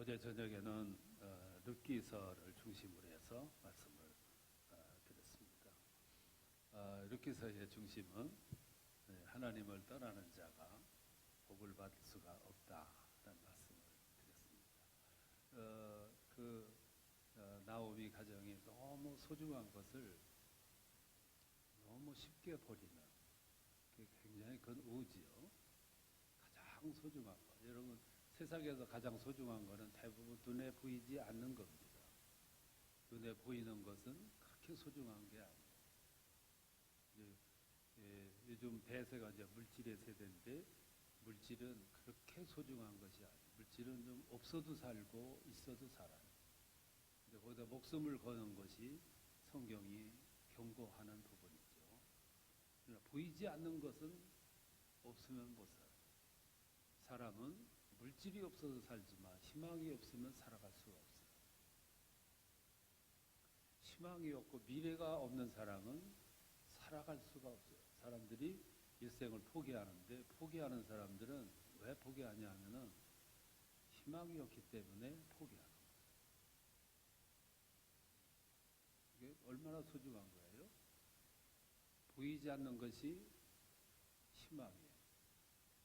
어제 저녁에는 룻기서를 중심으로 해서 말씀을 드렸습니다. 룻기서의 중심은 하나님을 떠나는 자가 복을 받을 수가 없다라는 말씀을 드렸습니다. 나오미 가정이 너무 소중한 것을 너무 쉽게 버리는 게 굉장히 큰 오지요. 가장 소중한 것. 여러분, 세상에서 가장 소중한 것은 대부분 눈에 보이지 않는 겁니다. 눈에 보이는 것은 그렇게 소중한 게 아니에요. 요즘 대세가 이제 물질의 세대인데, 물질은 그렇게 소중한 것이 아니에요. 물질은 좀 없어도 살고 있어도 살아요. 근데 거기다 목숨을 거는 것이 성경이 경고하는 부분이죠. 그러나 보이지 않는 것은 없으면 못 살아요. 사람은 물질이 없어서 살지만 희망이 없으면 살아갈 수가 없어요. 희망이 없고 미래가 없는 사람은 살아갈 수가 없어요. 사람들이 일생을 포기하는데, 포기하는 사람들은 왜 포기하냐 하면은 희망이 없기 때문에 포기하는 거예요. 이게 얼마나 소중한 거예요? 보이지 않는 것이 희망이에요.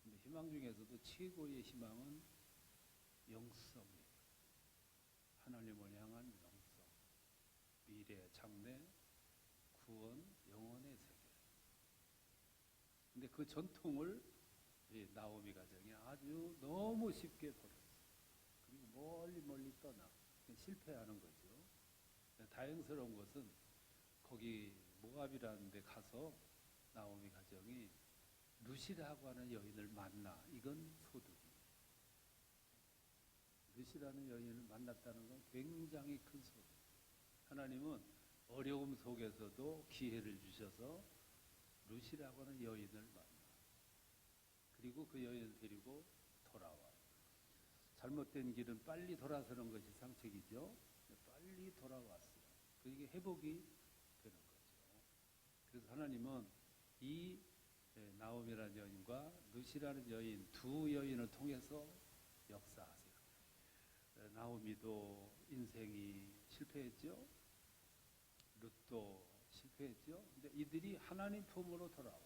근데 희망 중에서도 최고의 희망은 영성이에요. 하나님을 향한 영성, 미래, 장래, 구원, 영원의 세계. 근데 그 전통을 나오미 가정이 아주 너무 쉽게 버렸어요. 그리고 멀리 떠나 실패하는 거죠. 다행스러운 것은 거기 모압이라는 데 가서 나오미 가정이 룻이라고 하는 여인을 만나. 이건 소득이에요. 룻이라는 여인을 만났다는 건 굉장히 큰 소득. 하나님은 어려움 속에서도 기회를 주셔서 룻이라고 하는 여인을 만나. 그리고 그 여인을 데리고 돌아와요. 잘못된 길은 빨리 돌아서는 것이 상책이죠. 빨리 돌아왔어요. 그게 회복이 되는 거죠. 그래서 하나님은 이 나오미라는 여인과 룻이라는 여인, 두 여인을 통해서 역사하세요. 나오미도 인생이 실패했죠. 룻도 실패했죠. 근데 이들이 하나님 품으로 돌아와.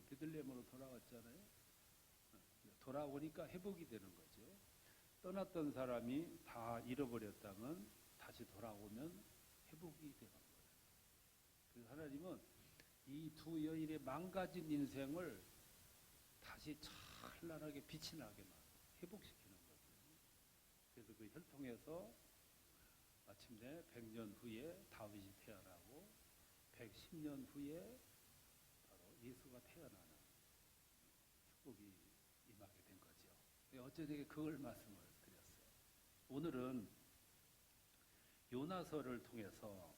베들레헴으로 돌아왔잖아요. 돌아오니까 회복이 되는 거죠. 떠났던 사람이 다 잃어버렸다면 다시 돌아오면 회복이 되는 거예요. 그래서 하나님은 이 두 여인의 망가진 인생을 다시 찬란하게 빛이 나게 회복시키는 거죠. 그래서 그 혈통에서 마침내 100년 후에 다윗이 태어나고 110년 후에 바로 예수가 태어나는 축복이 임하게 된 거죠. 어쩌게 그걸 말씀을 드렸어요. 오늘은 요나서를 통해서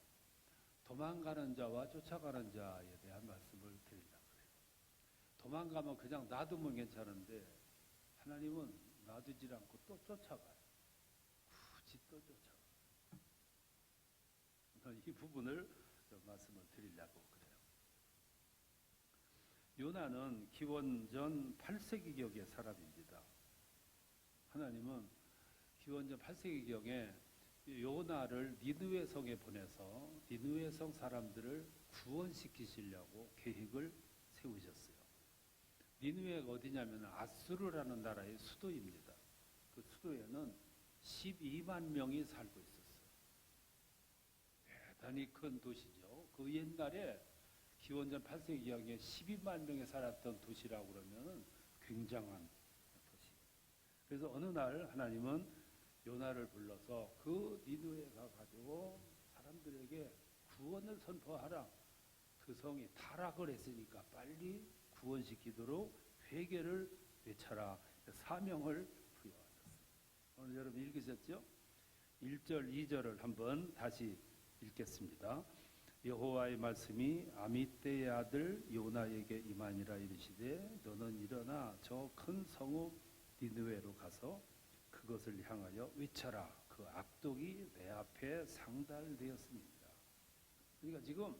도망가는 자와 쫓아가는 자에 대한 말씀을 드리려고 그래요. 도망가면 그냥 놔두면 괜찮은데 하나님은 놔두질 않고 또 쫓아가요. 굳이 또 쫓아가요. 이 부분을 말씀을 드리려고 그래요. 요나는 기원전 8세기경의 사람입니다. 하나님은 기원전 8세기경에 요나를 니느웨 성에 보내서 니느웨 성 사람들을 구원시키시려고 계획을 세우셨어요. 니느웨가 어디냐면 아수르라는 나라의 수도입니다. 그 수도에는 12만 명이 살고 있었어요. 대단히 큰 도시죠. 그 옛날에 기원전 8세기경에 12만 명이 살았던 도시라고 그러면 굉장한 도시. 그래서 어느 날 하나님은 요나를 불러서 그 니느웨에 가가지고 사람들에게 구원을 선포하라. 그 성이 타락을 했으니까 빨리 구원시키도록 회개를 외쳐라. 사명을 부여하셨어요. 오늘 여러분 읽으셨죠? 1절, 2절을 한번 다시 읽겠습니다. 여호와의 말씀이 아미떼의 아들 요나에게 임하니라 이르시되 너는 일어나 저 큰 성읍 니느웨로 가서 그것을 향하여 외쳐라. 그 악독이 내 앞에 상달되었습니다. 그러니까 지금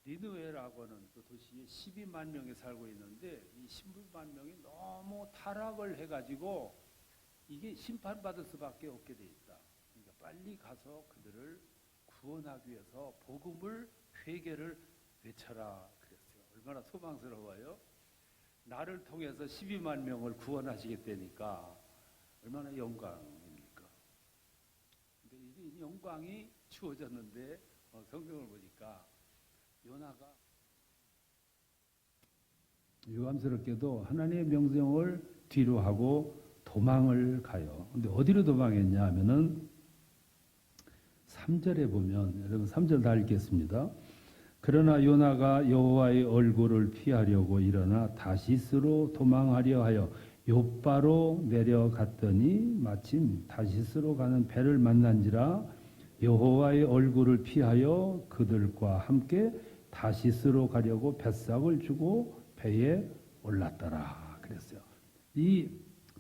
니느웨라고 하는 그 도시에 12만 명이 살고 있는데 이 12만 명이 너무 타락을 해가지고 이게 심판받을 수밖에 없게 돼 있다. 그러니까 빨리 가서 그들을 구원하기 위해서 복음을 회개를 외쳐라 그랬어요. 얼마나 소망스러워요. 나를 통해서 12만 명을 구원하시겠다니까 얼마나 영광입니까? 근데 이 영광이 주어졌는데 성경을 보니까 요나가 유감스럽게도 하나님의 명령을 뒤로 하고 도망을 가요. 근데 어디로 도망했냐 하면은 3절에 보면, 여러분 3절 다 읽겠습니다. 그러나 요나가 여호와의 얼굴을 피하려고 일어나 다시스로 도망하려 하여 욥바로 내려갔더니 마침 다시스로 가는 배를 만난지라 여호와의 얼굴을 피하여 그들과 함께 다시스로 가려고 뱃삭을 주고 배에 올랐더라 그랬어요. 이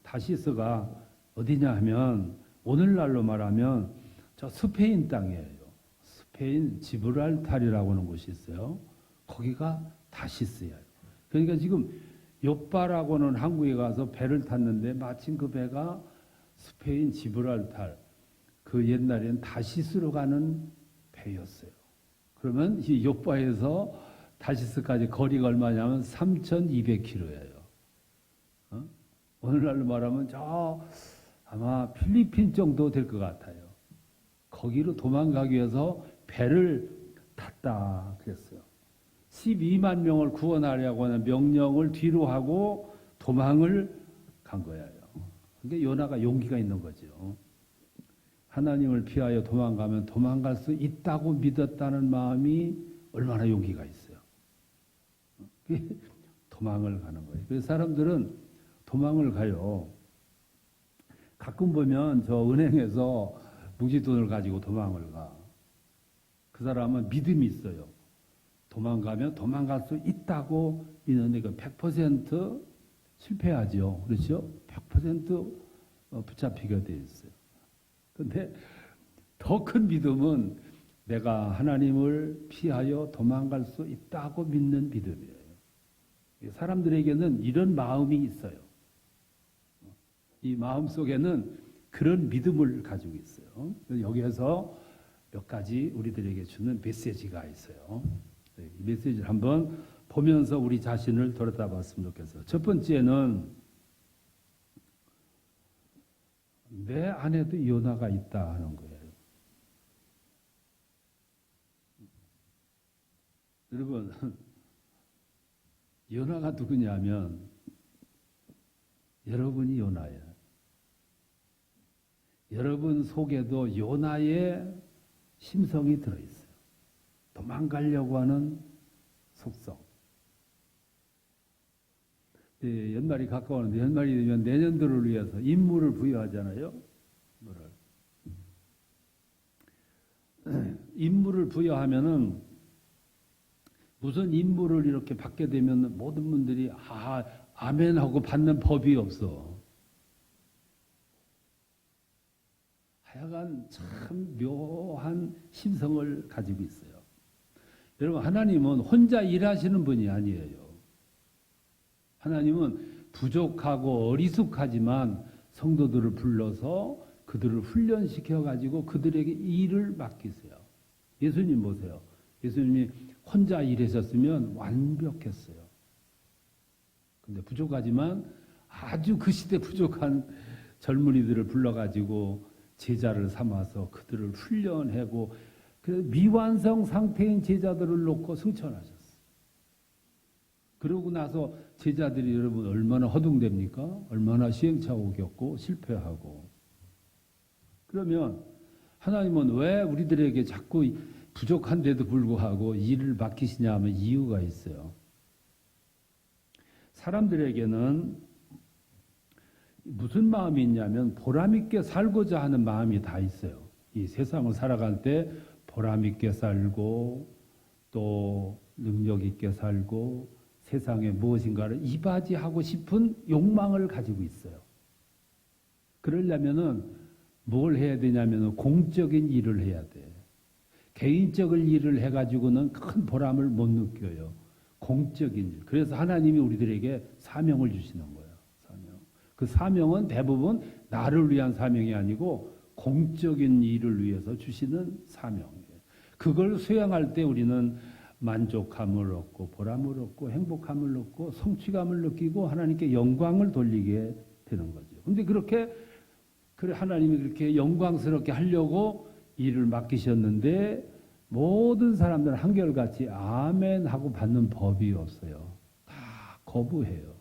다시스가 어디냐 하면 오늘날로 말하면 저 스페인 땅이에요. 스페인 지브랄타르라고 하는 곳이 있어요. 거기가 다시스예요. 그러니까 지금 욥바라고는 한국에 가서 배를 탔는데 마침 그 배가 스페인 지브랄타르, 그 옛날에는 다시스로 가는 배였어요. 그러면 이 욥바에서 다시스까지 거리가 얼마냐면 3,200km예요. 오늘날로 말하면 저 아마 필리핀 정도 될 것 같아요. 거기로 도망가기 위해서 배를 탔다 그랬어요. 12만 명을 구원하려고 하는 명령을 뒤로 하고 도망을 간 거예요. 그게 요나가 용기가 있는 거죠. 하나님을 피하여 도망가면 도망갈 수 있다고 믿었다는 마음이 얼마나 용기가 있어요. 도망을 가는 거예요. 그래서 사람들은 도망을 가요. 가끔 보면 저 은행에서 무지돈을 가지고 도망을 가. 그 사람은 믿음이 있어요. 도망가면 도망갈 수 있다고 믿는데 그 100% 실패하죠. 그렇죠? 100% 붙잡히게 돼 있어요. 근데 더 큰 믿음은 내가 하나님을 피하여 도망갈 수 있다고 믿는 믿음이에요. 사람들에게는 이런 마음이 있어요. 이 마음 속에는 그런 믿음을 가지고 있어요. 여기에서 몇 가지 우리들에게 주는 메시지가 있어요. 이 메시지를 한번 보면서 우리 자신을 돌아봤으면 좋겠어요. 첫 번째는 내 안에도 요나가 있다 하는 거예요. 여러분, 요나가 누구냐면 여러분이 요나예요. 여러분 속에도 요나의 심성이 들어있어요. 도망가려고 하는 속성. 연말이 가까웠는데 연말이 되면 내년도를 위해서 임무를 부여하잖아요. 임무를 부여하면은 무슨 임무를 이렇게 받게 되면 모든 분들이 아멘 하고 받는 법이 없어. 하여간 참 묘한 심성을 가지고 있어요. 여러분, 하나님은 혼자 일하시는 분이 아니에요. 하나님은 부족하고 어리숙하지만 성도들을 불러서 그들을 훈련시켜 가지고 그들에게 일을 맡기세요. 예수님 보세요. 예수님이 혼자 일하셨으면 완벽했어요. 근데 부족하지만 아주 그 시대 부족한 젊은이들을 불러가지고 제자를 삼아서 그들을 훈련하고 미완성 상태인 제자들을 놓고 승천하셨어요. 그러고 나서 제자들이 여러분 얼마나 허둥댑니까? 얼마나 시행착오 겪고 실패하고. 그러면 하나님은 왜 우리들에게 자꾸 부족한데도 불구하고 일을 맡기시냐 하면 이유가 있어요. 사람들에게는 무슨 마음이 있냐면 보람있게 살고자 하는 마음이 다 있어요. 이 세상을 살아갈 때 보람있게 살고 또 능력있게 살고 세상에 무엇인가를 이바지하고 싶은 욕망을 가지고 있어요. 그러려면은 뭘 해야 되냐면 공적인 일을 해야 돼. 개인적인 일을 해가지고는 큰 보람을 못 느껴요. 공적인 일. 그래서 하나님이 우리들에게 사명을 주시는 거예요. 사명. 그 사명은 대부분 나를 위한 사명이 아니고 공적인 일을 위해서 주시는 사명이에요. 그걸 수행할 때 우리는 만족감을 얻고 보람을 얻고 행복감을 얻고 성취감을 느끼고 하나님께 영광을 돌리게 되는 거죠. 근데 그래 하나님이 그렇게 영광스럽게 하려고 일을 맡기셨는데 모든 사람들은 한결같이 아멘 하고 받는 법이 없어요. 다 거부해요.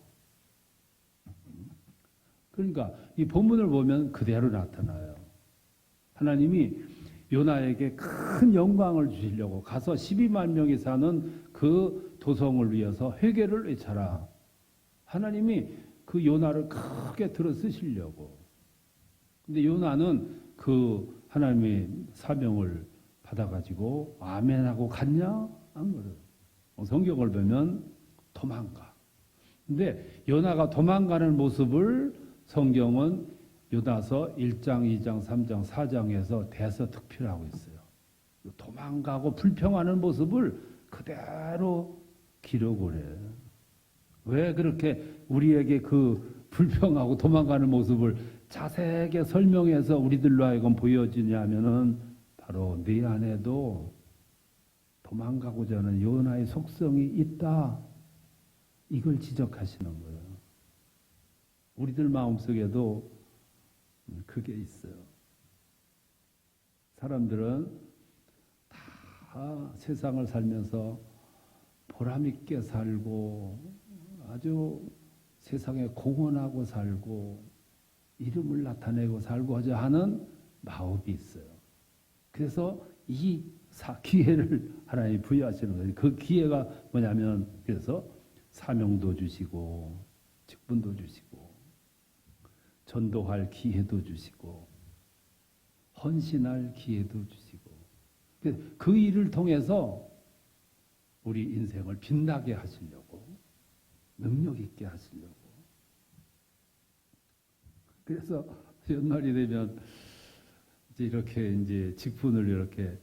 그러니까 이 본문을 보면 그대로 나타나요. 하나님이 요나에게 큰 영광을 주시려고 가서 12만 명이 사는 그 도성을 위해서 회개를 외쳐라. 하나님이 그 요나를 크게 들어 쓰시려고. 근데 요나는 그 하나님의 사명을 받아가지고 아멘하고 갔냐? 안 그래요. 성경을 보면 도망가. 근데 요나가 도망가는 모습을 성경은 요나서 1장, 2장, 3장, 4장에서 대서특필하고 있어요. 도망가고 불평하는 모습을 그대로 기록을 해요. 왜 그렇게 우리에게 그 불평하고 도망가는 모습을 자세하게 설명해서 우리들로 하여금 보여주냐 하면은 바로 네 안에도 도망가고자 하는 요나의 속성이 있다. 이걸 지적하시는 거예요. 우리들 마음속에도 그게 있어요. 사람들은 다 세상을 살면서 보람있게 살고 아주 세상에 공헌하고 살고 이름을 나타내고 살고자 하는 마음이 있어요. 그래서 이 기회를 하나님이 부여하시는 거예요. 그 기회가 뭐냐면 그래서 사명도 주시고 직분도 주시고 전도할 기회도 주시고 헌신할 기회도 주시고 그 일을 통해서 우리 인생을 빛나게 하시려고 능력 있게 하시려고. 그래서 연말이 되면 이제 이렇게 이제 직분을 이렇게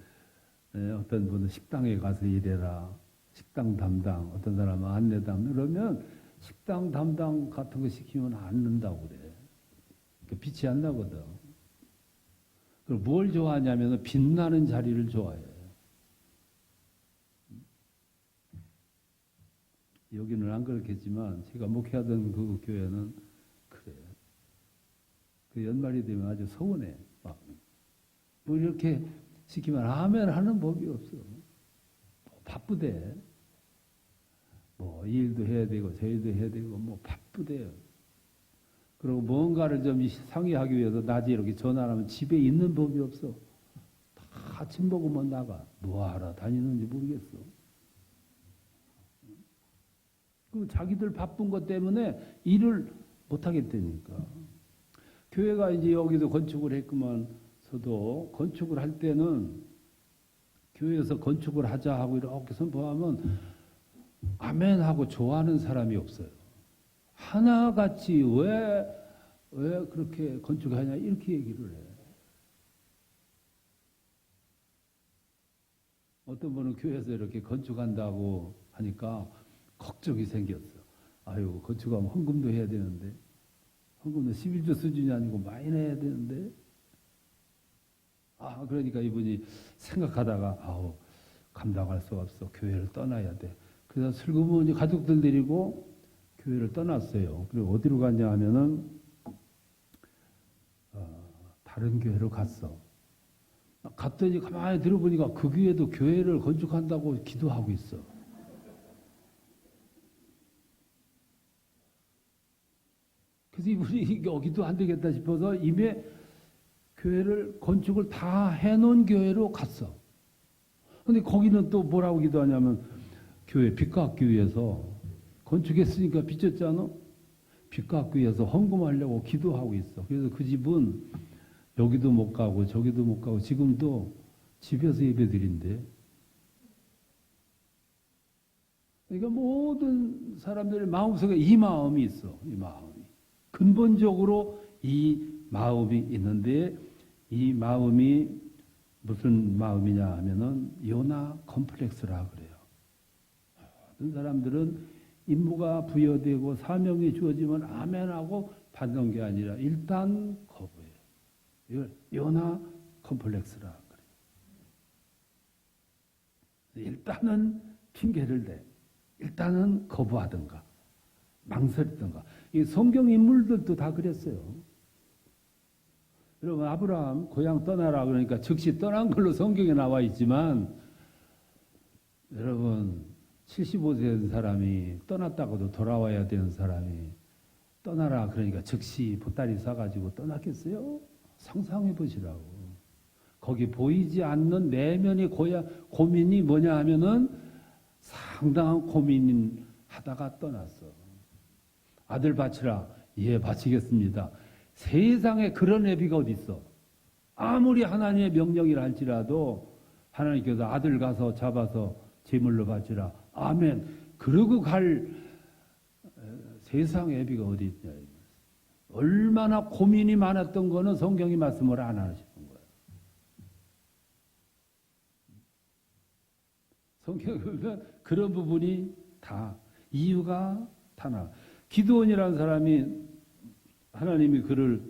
어떤 분은 식당에 가서 일해라. 식당 담당, 어떤 사람은 안내 담당. 그러면 식당 담당 같은 거 시키면 안 는다고 그래. 빛이 안 나거든. 그럼 뭘 좋아하냐면 빛나는 자리를 좋아해. 여기는 안 그렇겠지만 제가 목회하던 그 교회는 그래. 그 연말이 되면 아주 서운해. 막. 뭐 이렇게 시키면 아멘 하는 법이 없어. 바쁘대. 뭐 이 일도 해야 되고 저 일도 해야 되고 뭐 바쁘대요. 그리고 뭔가를 좀 상의하기 위해서 낮에 이렇게 전화를 하면 집에 있는 법이 없어. 다 아침 먹으면 나가. 뭐하러 다니는지 모르겠어. 그 자기들 바쁜 것 때문에 일을 못 하겠다니까. 교회가 이제 여기도 건축을 했구만서도 건축을 할 때는 교회에서 건축을 하자 하고 이렇게 선포하면 아멘 하고 좋아하는 사람이 없어요. 하나같이 왜 그렇게 건축하냐 이렇게 얘기를 해. 어떤 분은 교회에서 이렇게 건축한다고 하니까 걱정이 생겼어. 아유 건축하면 헌금도 해야 되는데 헌금도 11조 수준이 아니고 많이 내야 되는데 그러니까 이분이 생각하다가 감당할 수 없어. 교회를 떠나야 돼. 그래서 슬그머니 가족들 데리고 교회를 떠났어요. 그리고 어디로 갔냐 하면은 다른 교회로 갔어. 갔더니 가만히 들어보니까 그 교회도 교회를 건축한다고 기도하고 있어. 그래서 이분이 여기도 안 되겠다 싶어서 이미 교회를 건축을 다 해놓은 교회로 갔어. 근데 거기는 또 뭐라고 기도하냐면 교회 빚 갚기 위해서 건축했으니까 빚졌잖아. 빚 갚기 위해서 헌금하려고 기도하고 있어. 그래서 그 집은 여기도 못 가고 저기도 못 가고 지금도 집에서 예배 드린대. 그러니까 모든 사람들의 마음속에 이 마음이 있어. 이 마음이. 근본적으로 이 마음이 있는데 이 마음이 무슨 마음이냐 하면은 요나 컴플렉스라 그래요. 어떤 사람들은 임무가 부여되고 사명이 주어지면 아멘하고 받는 게 아니라 일단 거부해요. 이걸 요나 컴플렉스라 그래요. 일단은 핑계를 대. 일단은 거부하든가 망설이든가. 이 성경 인물들도 다 그랬어요. 여러분 아브라함 고향 떠나라 그러니까 즉시 떠난 걸로 성경에 나와 있지만 여러분 75세 된 사람이 떠났다고도 돌아와야 되는 사람이 떠나라 그러니까 즉시 보따리 싸가지고 떠났겠어요? 상상해 보시라고. 거기 보이지 않는 내면의 고민이 뭐냐 하면은 상당한 고민 하다가 떠났어. 아들 바치라. 예, 바치겠습니다. 세상에 그런 애비가 어디 있어? 아무리 하나님의 명령이라 할지라도 하나님께서 아들 가서 잡아서 제물로 바치라. 아멘. 그러고 갈 세상의 애비가 어디 있냐. 얼마나 고민이 많았던 거는 성경이 말씀을 안 하시는 거예요. 성경에 보면 그런 부분이 다 이유가 다 나와. 기드온이라는 사람이 하나님이 그를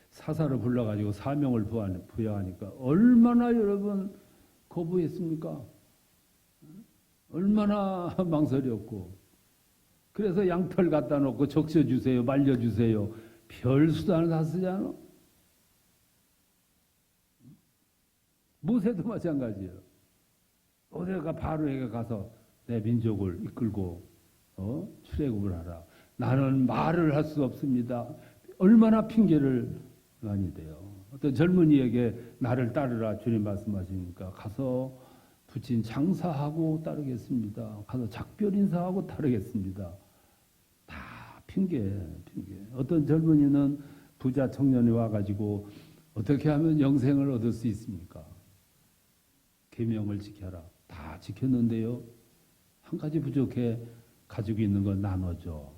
사사로 불러가지고 사명을 부여하니까 얼마나 여러분 거부했습니까? 얼마나 망설였고. 그래서 양털 갖다 놓고 적셔주세요, 말려주세요. 별 수단을 다 쓰지 않아? 모세도 마찬가지예요. 모세가 바로에게 가서 내 민족을 이끌고 출애굽을 하라. 나는 말을 할 수 없습니다. 얼마나 핑계를 많이 대요. 어떤 젊은이에게 나를 따르라 주님 말씀하시니까 가서 부친 장사하고 따르겠습니다. 가서 작별 인사하고 따르겠습니다. 다 핑계. 어떤 젊은이는 부자 청년이 와가지고 어떻게 하면 영생을 얻을 수 있습니까? 계명을 지켜라. 다 지켰는데요. 한 가지 부족해. 가지고 있는 건 나눠줘.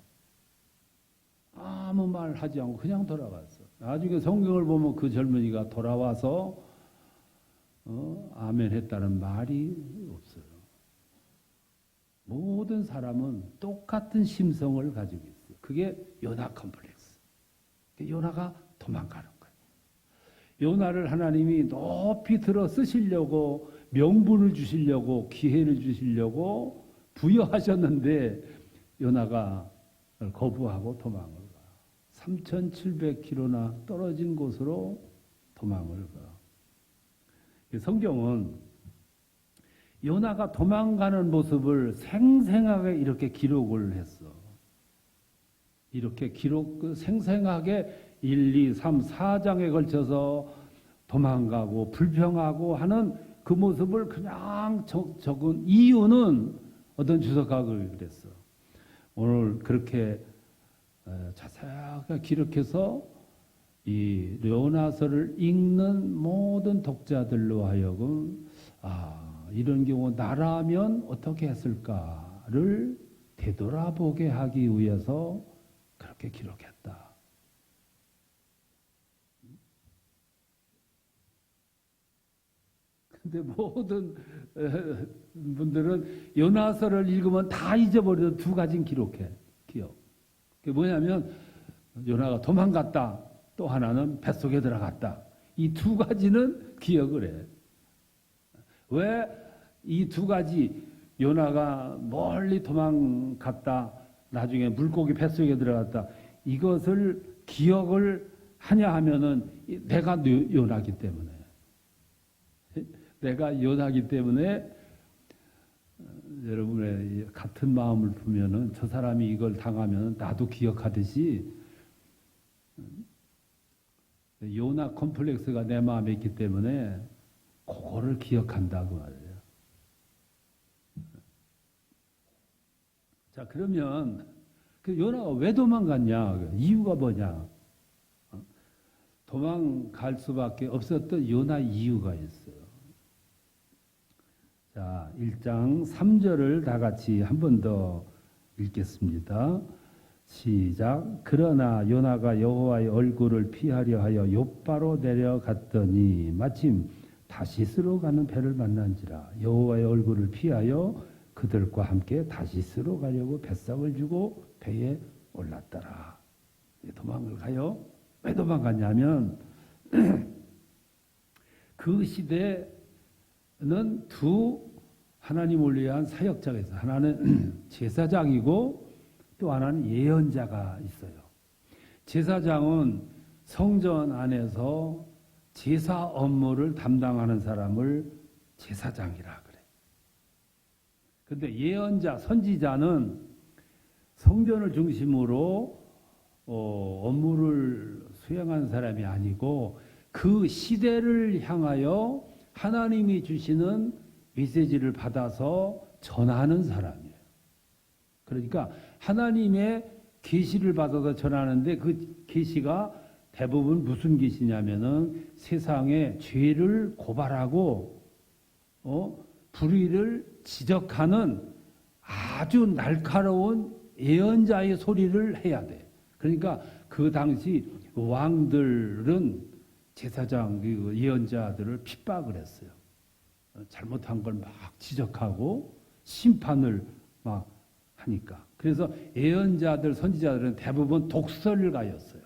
아무 말 하지 않고 그냥 돌아갔어. 나중에 성경을 보면 그 젊은이가 돌아와서 아멘 했다는 말이 없어요. 모든 사람은 똑같은 심성을 가지고 있어요. 그게 요나 컴플렉스. 요나가 도망가는 거예요. 요나를 하나님이 높이 들어 쓰시려고 명분을 주시려고 기회를 주시려고 부여하셨는데 요나가 거부하고 도망을 가. 3,700km나 떨어진 곳으로 도망을 가. 성경은 요나가 도망가는 모습을 생생하게 이렇게 기록을 했어. 이렇게 생생하게 1, 2, 3, 4장에 걸쳐서 도망가고 불평하고 하는 그 모습을 그냥 적은 이유는 어떤 주석가가 그랬어. 오늘 그렇게 자세하게 기록해서 이 요나서를 읽는 모든 독자들로 하여금 이런 경우 나라면 어떻게 했을까를 되돌아보게 하기 위해서 그렇게 기록했다. 근데 모든 분들은 요나서를 읽으면 다 잊어버려도 두 가지는 기록해. 기억. 그게 뭐냐면 요나가 도망갔다. 또 하나는 뱃속에 들어갔다. 이 두 가지는 기억을 해. 왜 이 두 가지 요나가 멀리 도망갔다. 나중에 물고기 뱃속에 들어갔다. 이것을 기억을 하냐 하면은 내가 요나기 때문에. 내가 요나기 때문에 여러분의 같은 마음을 보면은 저 사람이 이걸 당하면 나도 기억하듯이 요나 컴플렉스가 내 마음에 있기 때문에 그거를 기억한다고 말이에요. 자, 그러면 그 요나가 왜 도망갔냐? 이유가 뭐냐? 도망갈 수밖에 없었던 요나 이유가 있어요. 자, 1장 3절을 다 같이 한 번 더 읽겠습니다. 시작. 그러나 요나가 여호와의 얼굴을 피하려 하여 욥바로 내려갔더니 마침 다시스로 가는 배를 만난지라. 여호와의 얼굴을 피하여 그들과 함께 다시스로 가려고 뱃삭을 주고 배에 올랐더라. 도망을 가요. 왜 도망갔냐면 그 시대에는 두 하나님을 위한 사역자가 있어요. 하나는 제사장이고 또 하나는 예언자가 있어요. 제사장은 성전 안에서 제사 업무를 담당하는 사람을 제사장이라 그래. 근데 예언자, 선지자는 성전을 중심으로 업무를 수행하는 사람이 아니고 그 시대를 향하여 하나님이 주시는 메시지를 받아서 전하는 사람이에요. 그러니까 하나님의 계시를 받아서 전하는데 그 계시가 대부분 무슨 계시냐면은 세상의 죄를 고발하고 불의를 지적하는 아주 날카로운 예언자의 소리를 해야 돼. 그러니까 그 당시 왕들은 제사장, 예언자들을 핍박을 했어요. 잘못한 걸 막 지적하고 심판을 막 하니까. 그래서 예언자들, 선지자들은 대부분 독설을 가였어요.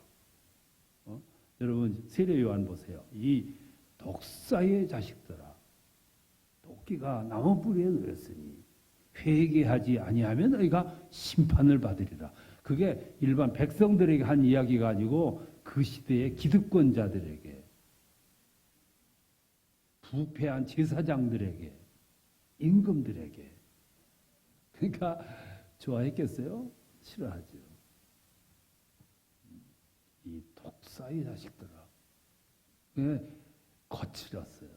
여러분 세례 요한 보세요. 이 독사의 자식들아, 도끼가 나무 뿌리에 놓였으니 회개하지 아니하면 너희가 심판을 받으리라. 그게 일반 백성들에게 한 이야기가 아니고 그 시대의 기득권자들에게, 부패한 제사장들에게, 임금들에게. 그러니까 좋아했겠어요? 싫어하죠. 이 독사의 자식들아. 거칠었어요.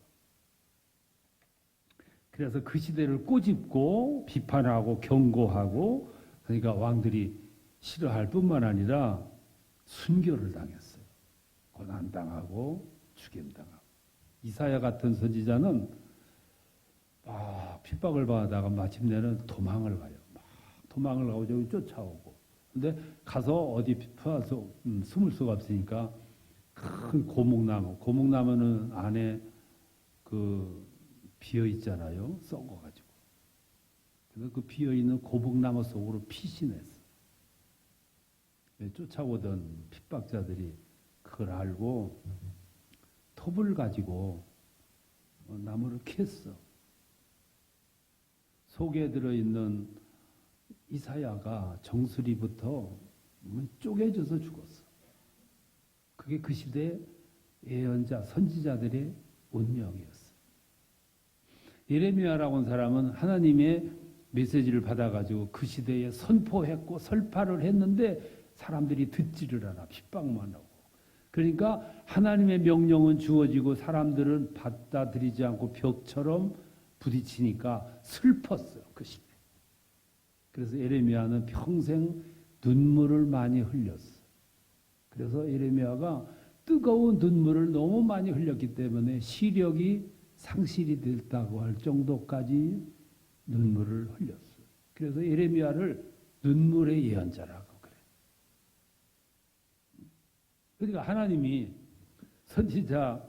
그래서 그 시대를 꼬집고 비판하고 경고하고, 그러니까 왕들이 싫어할 뿐만 아니라 순교를 당했어요. 고난당하고 죽임당하고. 이사야 같은 선지자는 핍박을 받다가 마침내는 도망을 가요. 도망을 가고 저기 쫓아오고. 근데 가서 어디 피파서 숨을 수가 없으니까 큰 고목나무는 안에 그 비어 있잖아요. 썩어가지고. 그래서 그 비어 있는 고목나무 속으로 피신했어. 쫓아오던 핍박자들이 그걸 알고 톱을 가지고 나무를 캤어. 속에 들어있는 이사야가 정수리부터 쪼개져서 죽었어. 그게 그 시대 예언자, 선지자들의 운명이었어. 예레미야라고 하는 사람은 하나님의 메시지를 받아가지고 그 시대에 선포했고 설파를 했는데 사람들이 듣지를 않아. 핍박만 하고. 그러니까 하나님의 명령은 주어지고 사람들은 받아들이지 않고 벽처럼 부딪히니까 슬펐어요. 그 시대. 그래서 예레미야는 평생 눈물을 많이 흘렸어. 그래서 예레미야가 뜨거운 눈물을 너무 많이 흘렸기 때문에 시력이 상실이 됐다고 할 정도까지 눈물을 흘렸어요. 그래서 예레미야를 눈물의 예언자라고 그래. 그러니까 하나님이 선지자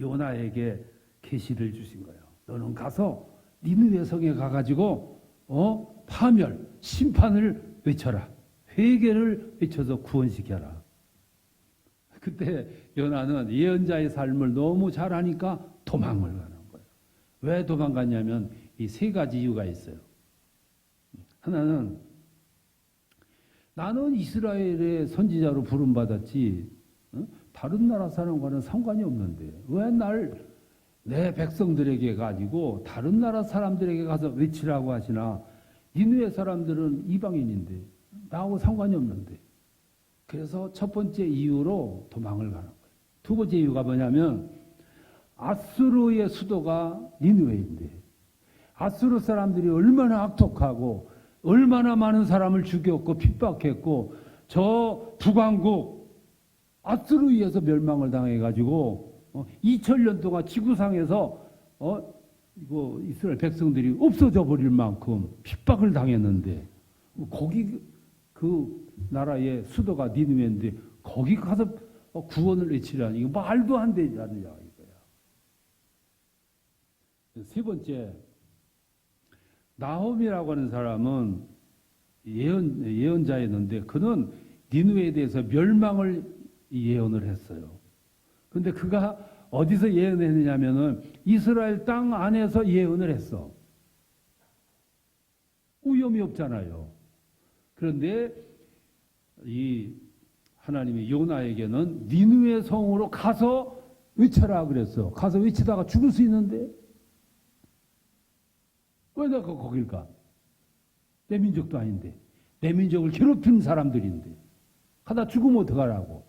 요나에게 계시를 주신 거예요. 너는 가서 니느웨 성에 가가지고 파멸, 심판을 외쳐라. 회개를 외쳐서 구원시켜라. 그때 요나는 예언자의 삶을 너무 잘하니까 도망을 가는 거예요. 왜 도망갔냐면 이 세 가지 이유가 있어요. 하나는 나는 이스라엘의 선지자로 부름받았지 다른 나라 사람과는 상관이 없는데 왜 내 백성들에게 가지고 다른 나라 사람들에게 가서 외치라고 하시나. 니느웨 사람들은 이방인인데 나하고 상관이 없는데. 그래서 첫 번째 이유로 도망을 가는 거예요. 두 번째 이유가 뭐냐면 아수르의 수도가 니느웨인데 아수르 사람들이 얼마나 악독하고 얼마나 많은 사람을 죽였고 핍박했고 저 북왕국 아수르에 의해서 멸망을 당해가지고 2000년 동안 지구상에서 이거 이스라엘 백성들이 없어져 버릴 만큼 핍박을 당했는데 거기 그 나라의 수도가 니느웨인데 거기 가서 구원을 외치라니 이거 말도 안 되지 않느냐 이거야. 세 번째, 나홈이라고 하는 사람은 예언자였는데 그는 니누에 대해서 멸망을 예언을 했어요. 그런데 그가 어디서 예언했느냐면은 이스라엘 땅 안에서 예언을 했어. 위험이 없잖아요. 그런데 이 하나님이 요나에게는 니누의 성으로 가서 외쳐라 그랬어. 가서 외치다가 죽을 수 있는데 왜 내가 거길 가? 내 민족도 아닌데, 내 민족을 괴롭힌 사람들인데 가다 죽으면 어떡하라고.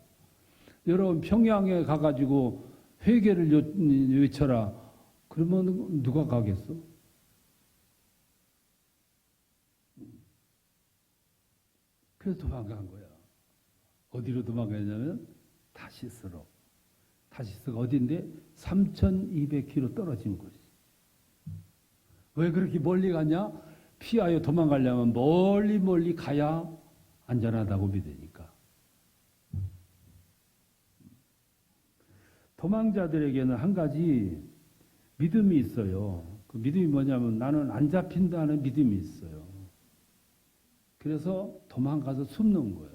여러분 평양에 가가지고 회개를 외쳐라 그러면 누가 가겠어? 그래서 도망간 거야. 어디로 도망가냐면 다시스로. 다시스가 어딘데? 3,200km 떨어진 곳이. 왜 그렇게 멀리 가냐? 피하여 도망가려면 멀리 가야 안전하다고 믿으니까. 도망자들에게는 한 가지 믿음이 있어요. 그 믿음이 뭐냐면 나는 안 잡힌다는 믿음이 있어요. 그래서 도망가서 숨는 거예요.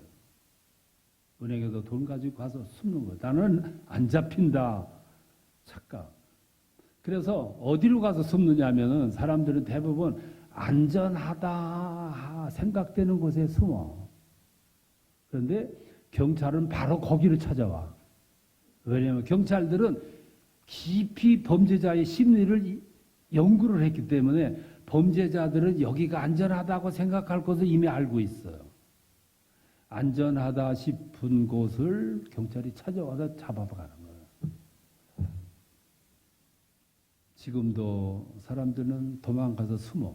은행에서 돈 가지고 가서 숨는 거예요. 나는 안 잡힌다. 착각. 그래서 어디로 가서 숨느냐 하면은 사람들은 대부분 안전하다 생각되는 곳에 숨어. 그런데 경찰은 바로 거기를 찾아와. 왜냐하면 경찰들은 깊이 범죄자의 심리를 연구를 했기 때문에 범죄자들은 여기가 안전하다고 생각할 것을 이미 알고 있어요. 안전하다 싶은 곳을 경찰이 찾아와서 잡아가는 거예요. 지금도 사람들은 도망가서 숨어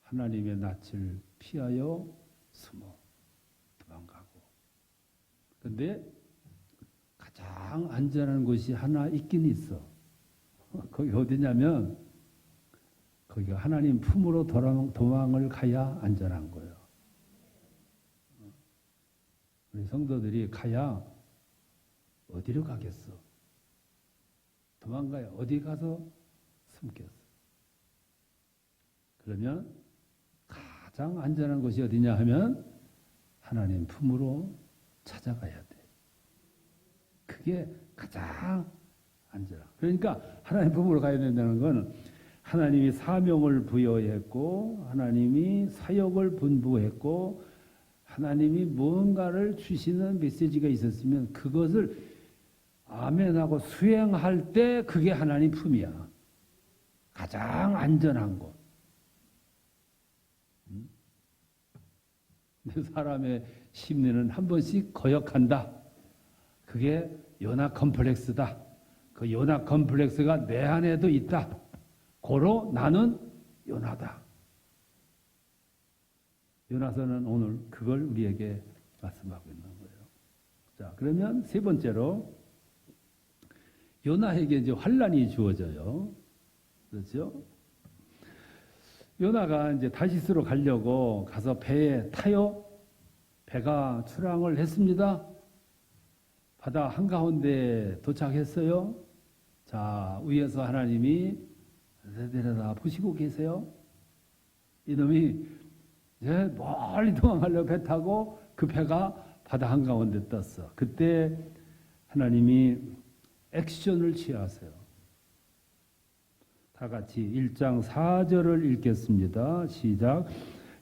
하나님의 낯을 피하여 숨어 도망가고. 그런데 가장 안전한 곳이 하나 있긴 있어. 거기 어디냐면 거기가 하나님 품으로 도망을 가야 안전한 거예요. 우리 성도들이 가야 어디로 가겠어? 도망가야 어디 가서 숨겠어? 그러면 가장 안전한 곳이 어디냐 하면 하나님 품으로 찾아가야 돼. 그게 가장 안전한. 그러니까 하나님 품으로 가야 된다는 건 하나님이 사명을 부여했고 하나님이 사역을 분부했고 하나님이 무언가를 주시는 메시지가 있었으면 그것을 아멘하고 수행할 때 그게 하나님 품이야. 가장 안전한 곳. 사람의 심리는 한 번씩 거역한다. 그게 요나 컴플렉스다. 그 요나 컴플렉스가 내 안에도 있다. 고로 나는 요나다. 요나서는 오늘 그걸 우리에게 말씀하고 있는 거예요. 자, 그러면 세 번째로 요나에게 이제 환란이 주어져요. 그렇죠? 요나가 이제 다시스로 가려고 가서 배에 타요. 배가 출항을 했습니다. 바다 한가운데 도착했어요. 자, 위에서 하나님이 내려다 보시고 계세요. 이놈이 이제 멀리 도망가려고 배 타고 그 배가 바다 한가운데 떴어. 그때 하나님이 액션을 취하세요. 다 같이 1장 4절을 읽겠습니다. 시작.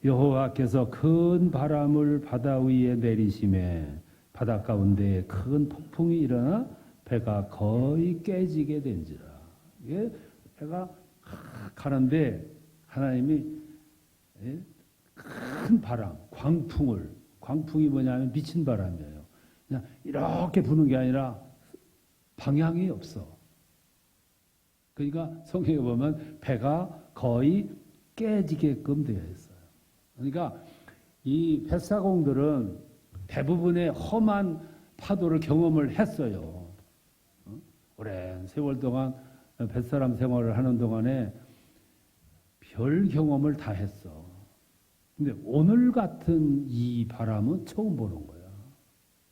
여호와께서 큰 바람을 바다 위에 내리심에 바다 가운데 큰 폭풍이 일어나 배가 거의 깨지게 된지라. 이게 배가 가는데 하나님이 큰 바람, 광풍이 뭐냐면 미친 바람이에요. 그냥 이렇게 부는 게 아니라 방향이 없어. 그러니까 성경에 보면 배가 거의 깨지게끔 되어 있어요. 그러니까 이 뱃사공들은 대부분의 험한 파도를 경험을 했어요. 오랜 세월 동안 뱃사람 생활을 하는 동안에 별 경험을 다 했어. 근데 오늘 같은 이 바람은 처음 보는 거야.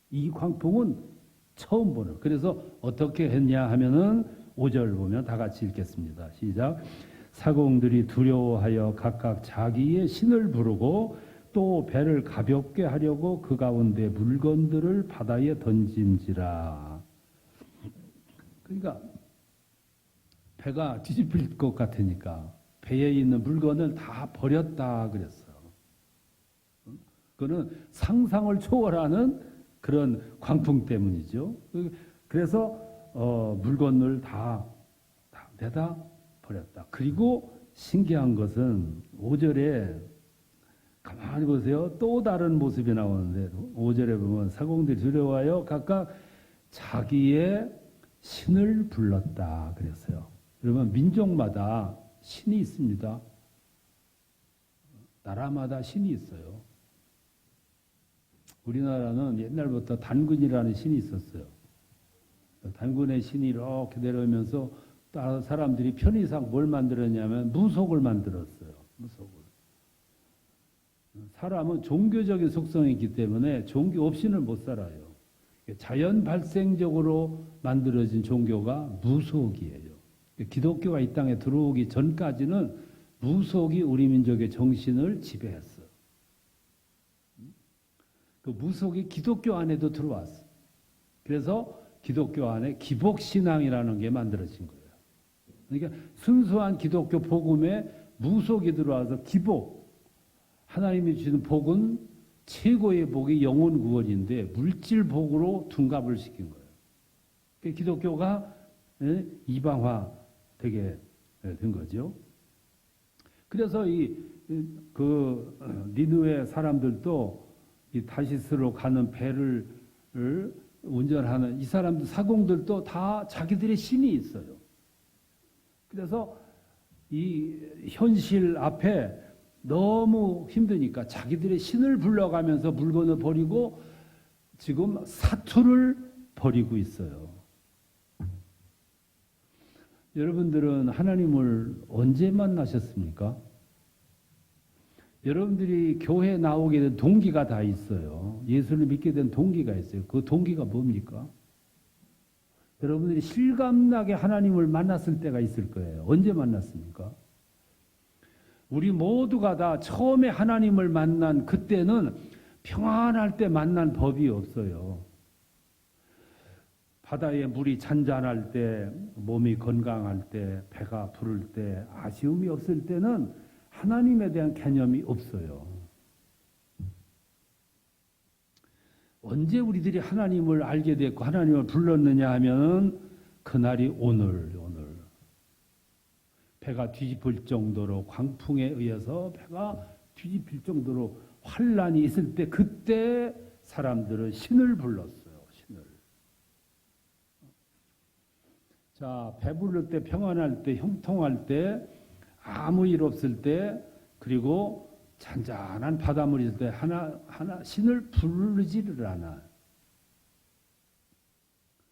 이 광풍은 처음 보는. 그래서 어떻게 했냐 하면은 5절 보면 다 같이 읽겠습니다. 시작. 사공들이 두려워하여 각각 자기의 신을 부르고 또 배를 가볍게 하려고 그 가운데 물건들을 바다에 던진지라. 그러니까 배가 뒤집힐 것 같으니까 배에 있는 물건을 다 버렸다 그랬어. 그거는 상상을 초월하는 그런 광풍 때문이죠. 그래서 물건을 다 내다 버렸다. 그리고 신기한 것은 5절에 가만히 보세요. 또 다른 모습이 나오는데 5절에 보면 사공들이 두려워하여 각각 자기의 신을 불렀다 그랬어요. 그러면 민족마다 신이 있습니다. 나라마다 신이 있어요. 우리나라는 옛날부터 단군이라는 신이 있었어요. 단군의 신이 이렇게 내려오면서 다른 사람들이 편의상 뭘 만들었냐면 무속을 만들었어요. 무속을. 사람은 종교적인 속성이 있기 때문에 종교 없이는 못 살아요. 자연 발생적으로 만들어진 종교가 무속이에요. 기독교가 이 땅에 들어오기 전까지는 무속이 우리 민족의 정신을 지배했어. 그 무속이 기독교 안에도 들어왔어. 그래서 기독교 안에 기복신앙이라는 게 만들어진 거예요. 그러니까 순수한 기독교 복음에 무속이 들어와서 기복, 하나님이 주시는 복은 최고의 복이 영혼 구원인데 물질 복으로 둔갑을 시킨 거예요. 그러니까 기독교가 이방화 되게 된 거죠. 그래서 니느웨 사람들도 이 다시스로 가는 배를 운전하는 이 사람들 사공들도 다 자기들의 신이 있어요. 그래서 이 현실 앞에 너무 힘드니까 자기들의 신을 불러가면서 물건을 버리고 지금 사투를 벌이고 있어요. 여러분들은 하나님을 언제 만나셨습니까? 여러분들이 교회에 나오게 된 동기가 다 있어요. 예수를 믿게 된 동기가 있어요. 그 동기가 뭡니까? 여러분들이 실감나게 하나님을 만났을 때가 있을 거예요. 언제 만났습니까? 우리 모두가 다 처음에 하나님을 만난 그때는 평안할 때 만난 법이 없어요. 바다에 물이 잔잔할 때, 몸이 건강할 때, 배가 부를 때, 아쉬움이 없을 때는 하나님에 대한 개념이 없어요. 언제 우리들이 하나님을 알게 됐고 하나님을 불렀느냐 하면 그날이 오늘. 배가 뒤집힐 정도로 광풍에 의해서 배가 뒤집힐 정도로 환란이 있을 때 그때 사람들은 신을 불렀어요. 신을. 자, 배부를 때, 평안할 때, 형통할 때, 아무 일 없을 때, 그리고 잔잔한 바닷물이 있을 때 하나 신을 부르지를 않아.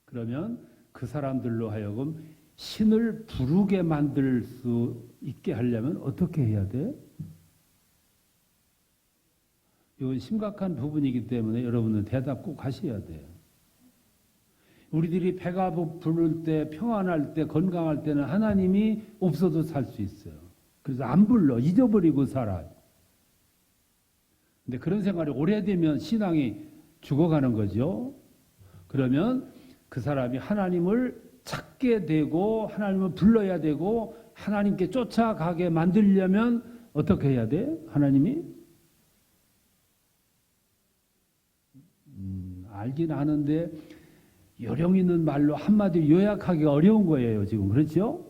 그러면 그 사람들로 하여금 신을 부르게 만들 수 있게 하려면 어떻게 해야 돼? 이건 심각한 부분이기 때문에 여러분은 대답 꼭 하셔야 돼요. 우리들이 배가 부를 때, 평안할 때, 건강할 때는 하나님이 없어도 살 수 있어요. 그래서 안 불러, 잊어버리고 살아요. 근데 그런 생활이 오래되면 신앙이 죽어가는 거죠. 그러면 그 사람이 하나님을 찾게 되고 하나님을 불러야 되고 하나님께 쫓아가게 만들려면 어떻게 해야 돼? 하나님이? 알긴 아는데 요령 있는 말로 한마디로 요약하기가 어려운 거예요. 지금 그렇죠?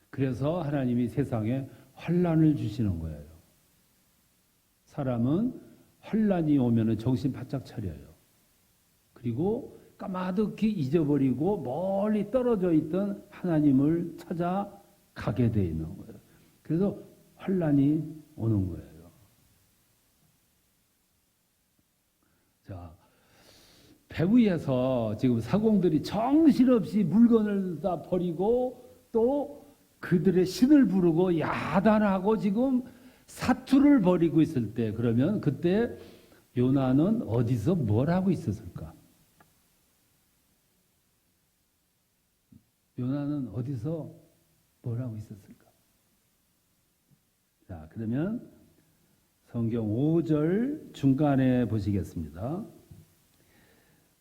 그래서 하나님이 세상에 환란을 주시는 거예요. 사람은 환란이 오면 정신 바짝 차려요. 그리고 까마득히 잊어버리고 멀리 떨어져 있던 하나님을 찾아가게 돼 있는 거예요. 그래서 환란이 오는 거예요. 자, 배 위에서 지금 사공들이 정신없이 물건을 다 버리고 또 그들의 신을 부르고 야단하고 지금 사투를 벌이고 있을 때, 그러면 그때 요나는 어디서 뭘 하고 있었을까? 요나는 어디서 뭘 하고 있었을까? 자, 그러면 성경 5절 중간에 보시겠습니다.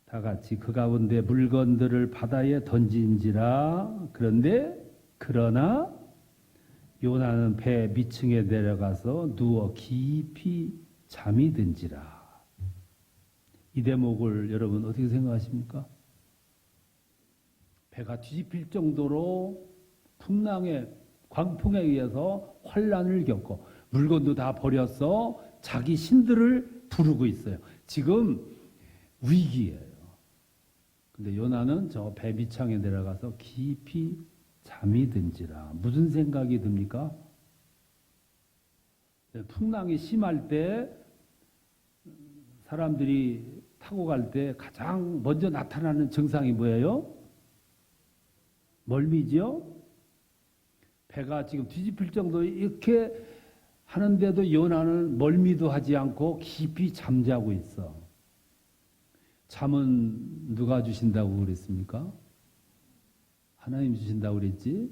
다 같이 그 가운데 물건들을 바다에 던진지라. 그러나 요나는 배 밑층에 내려가서 누워 깊이 잠이 든지라. 이 대목을 여러분 어떻게 생각하십니까? 배가 뒤집힐 정도로 광풍에 의해서 환란을 겪고 물건도 다 버렸어 자기 신들을 부르고 있어요. 지금 위기예요. 근데 요나는 저 배 밑창에 내려가서 깊이 잠이 든지라. 무슨 생각이 듭니까? 풍랑이 심할 때 사람들이 타고 갈 때 가장 먼저 나타나는 증상이 뭐예요? 멀미죠? 배가 지금 뒤집힐 정도 이렇게 하는데도 요나는 멀미도 하지 않고 깊이 잠자고 있어. 잠은 누가 주신다고 그랬습니까? 하나님이 주신다고 그랬지?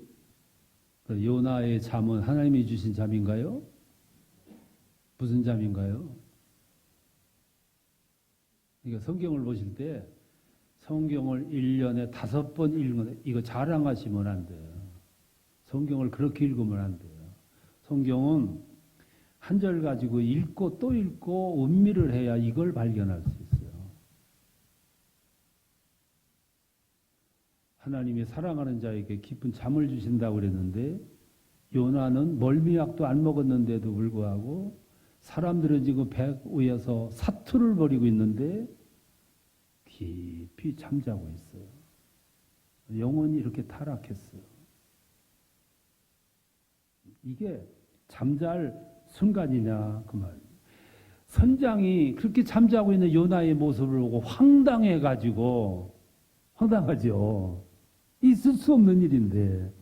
요나의 잠은 하나님이 주신 잠인가요? 무슨 잠인가요? 그러니까 성경을 보실 때 성경을 1년에 5번 읽는 이거 자랑하시면 안 돼요. 성경을 그렇게 읽으면 안 돼요. 성경은 한 절 가지고 읽고 또 읽고 음미를 해야 이걸 발견할 수 있어요. 하나님이 사랑하는 자에게 깊은 잠을 주신다고 그랬는데 요나는 멀미약도 안 먹었는데도 불구하고 사람들은 지금 배 위에서 사투를 벌이고 있는데 깊이 잠자고 있어요. 영혼이 이렇게 타락했어요. 이게 잠잘 순간이냐 그 말. 선장이 그렇게 잠자고 있는 요나의 모습을 보고 황당해가지고 황당하죠. 있을 수 없는 일인데.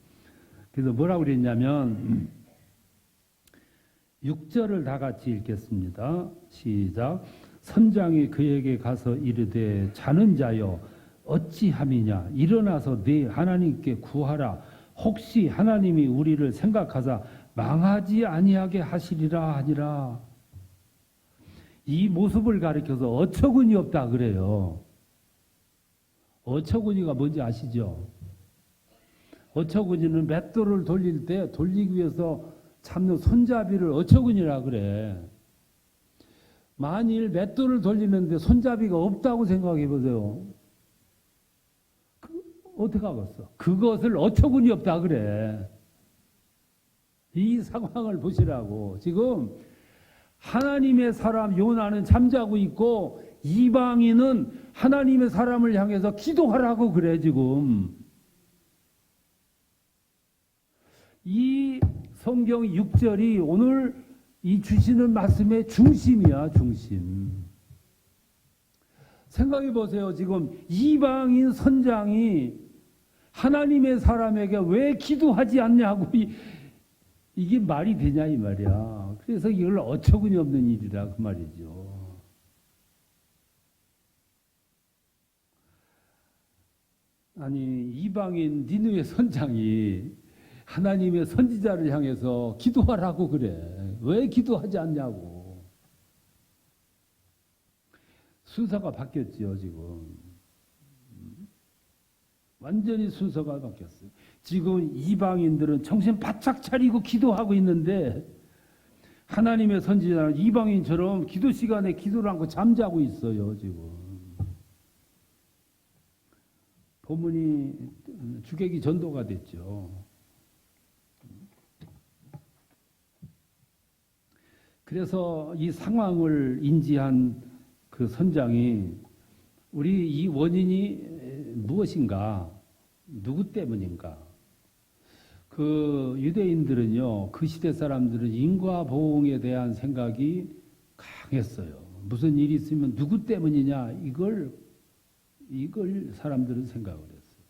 그래서 뭐라고 그랬냐면 6절을 다 같이 읽겠습니다. 시작. 선장이 그에게 가서 이르되 자는 자여 어찌함이냐 일어나서 네 하나님께 구하라. 혹시 하나님이 우리를 생각하사 망하지 아니하게 하시리라 하니라. 이 모습을 가리켜서 어처구니 없다 그래요. 어처구니가 뭔지 아시죠? 어처구니는 맷돌을 돌릴 때 돌리기 위해서 잡는 손잡이를 어처구니라 그래. 만일 맷돌을 돌리는데 손잡이가 없다고 생각해 보세요. 어떻게 하겠어? 그것을 어처구니 없다 그래. 이 상황을 보시라고. 지금 하나님의 사람 요나는 잠자고 있고 이방인은 하나님의 사람을 향해서 기도하라고 그래 지금. 이 성경 6절이 오늘 이 주시는 말씀의 중심이야, 중심. 생각해 보세요. 지금 이방인 선장이 하나님의 사람에게 왜 기도하지 않냐고 이게 말이 되냐 이 말이야. 그래서 이걸 어처구니 없는 일이라 그 말이죠. 아니 이방인 니느웨 선장이 하나님의 선지자를 향해서 기도하라고 그래. 왜 기도하지 않냐고. 순서가 바뀌었지요 지금. 완전히 순서가 바뀌었어요. 지금 이방인들은 정신 바짝 차리고 기도하고 있는데 하나님의 선지자는 이방인처럼 기도 시간에 기도를 않고 잠자고 있어요 지금. 본문이 주객이 전도가 됐죠. 그래서 이 상황을 인지한 그 선장이 우리 이 원인이 무엇인가? 누구 때문인가? 그 유대인들은요, 그 시대 사람들은 인과보응에 대한 생각이 강했어요. 무슨 일이 있으면 누구 때문이냐? 이걸 사람들은 생각을 했어요.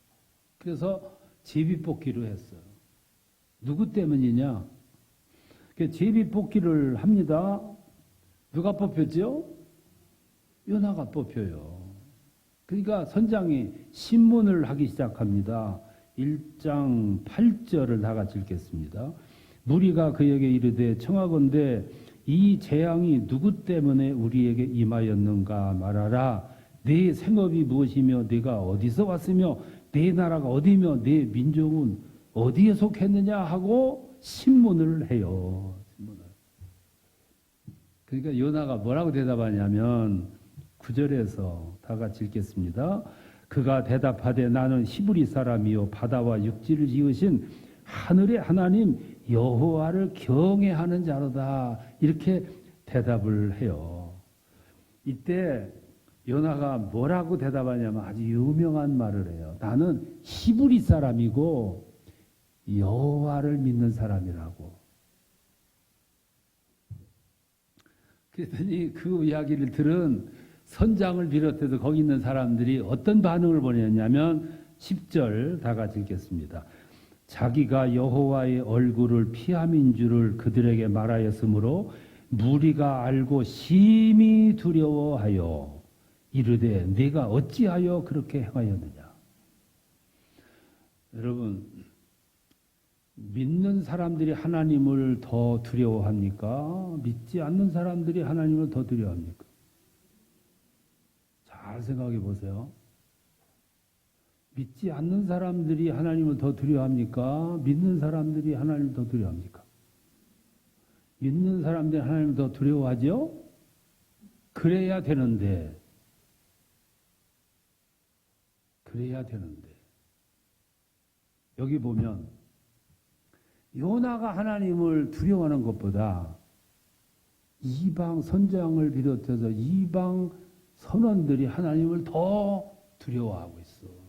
그래서 제비뽑기로 했어요. 누구 때문이냐? 제비뽑기를 합니다. 누가 뽑혔죠? 요나가 뽑혀요. 그러니까 선장이 신문을 하기 시작합니다. 1장 8절을 다 같이 읽겠습니다. 무리가 그에게 이르되 청하건대 이 재앙이 누구 때문에 우리에게 임하였는가 말하라. 네 생업이 무엇이며 네가 어디서 왔으며 네 나라가 어디며 네 민족은 어디에 속했느냐 하고 신문을 해요. 신문을. 그러니까 요나가 뭐라고 대답하냐면 9절에서 다 같이 읽겠습니다. 그가 대답하되 나는 히브리 사람이요 바다와 육지를 지으신 하늘의 하나님 여호와를 경외하는 자로다. 이렇게 대답을 해요. 이때 요나가 뭐라고 대답하냐면 아주 유명한 말을 해요. 나는 히브리 사람이고 여호와를 믿는 사람이라고. 그랬더니 그 이야기를 들은 선장을 비롯해서 거기 있는 사람들이 어떤 반응을 보냈냐면 10절 다 같이 읽겠습니다. 자기가 여호와의 얼굴을 피함인 줄을 그들에게 말하였으므로 무리가 알고 심히 두려워하여 이르되 네가 어찌하여 그렇게 행하였느냐. 여러분, 믿는 사람들이 하나님을 더 두려워합니까? 믿지 않는 사람들이 하나님을 더 두려워합니까? 잘 생각해 보세요. 믿지 않는 사람들이 하나님을 더 두려워합니까? 믿는 사람들이 하나님을 더 두려워합니까? 믿는 사람들이 하나님을 더 두려워하죠? 그래야 되는데. 여기 보면 요나가 하나님을 두려워하는 것보다 이방 선장을 비롯해서 이방 선원들이 하나님을 더 두려워하고 있어.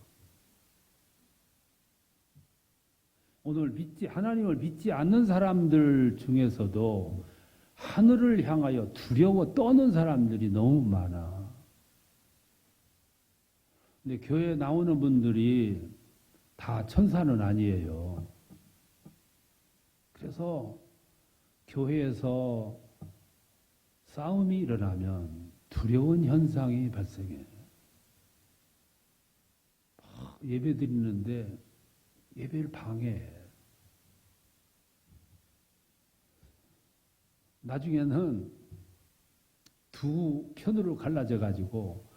오늘 하나님을 믿지 않는 사람들 중에서도 하늘을 향하여 두려워 떠는 사람들이 너무 많아. 근데 교회에 나오는 분들이 다 천사는 아니에요. 그래서 교회에서 싸움이 일어나면 두려운 현상이 발생해. 예배 드리는데 예배를 방해해. 나중에는 두 편으로 갈라져 가지고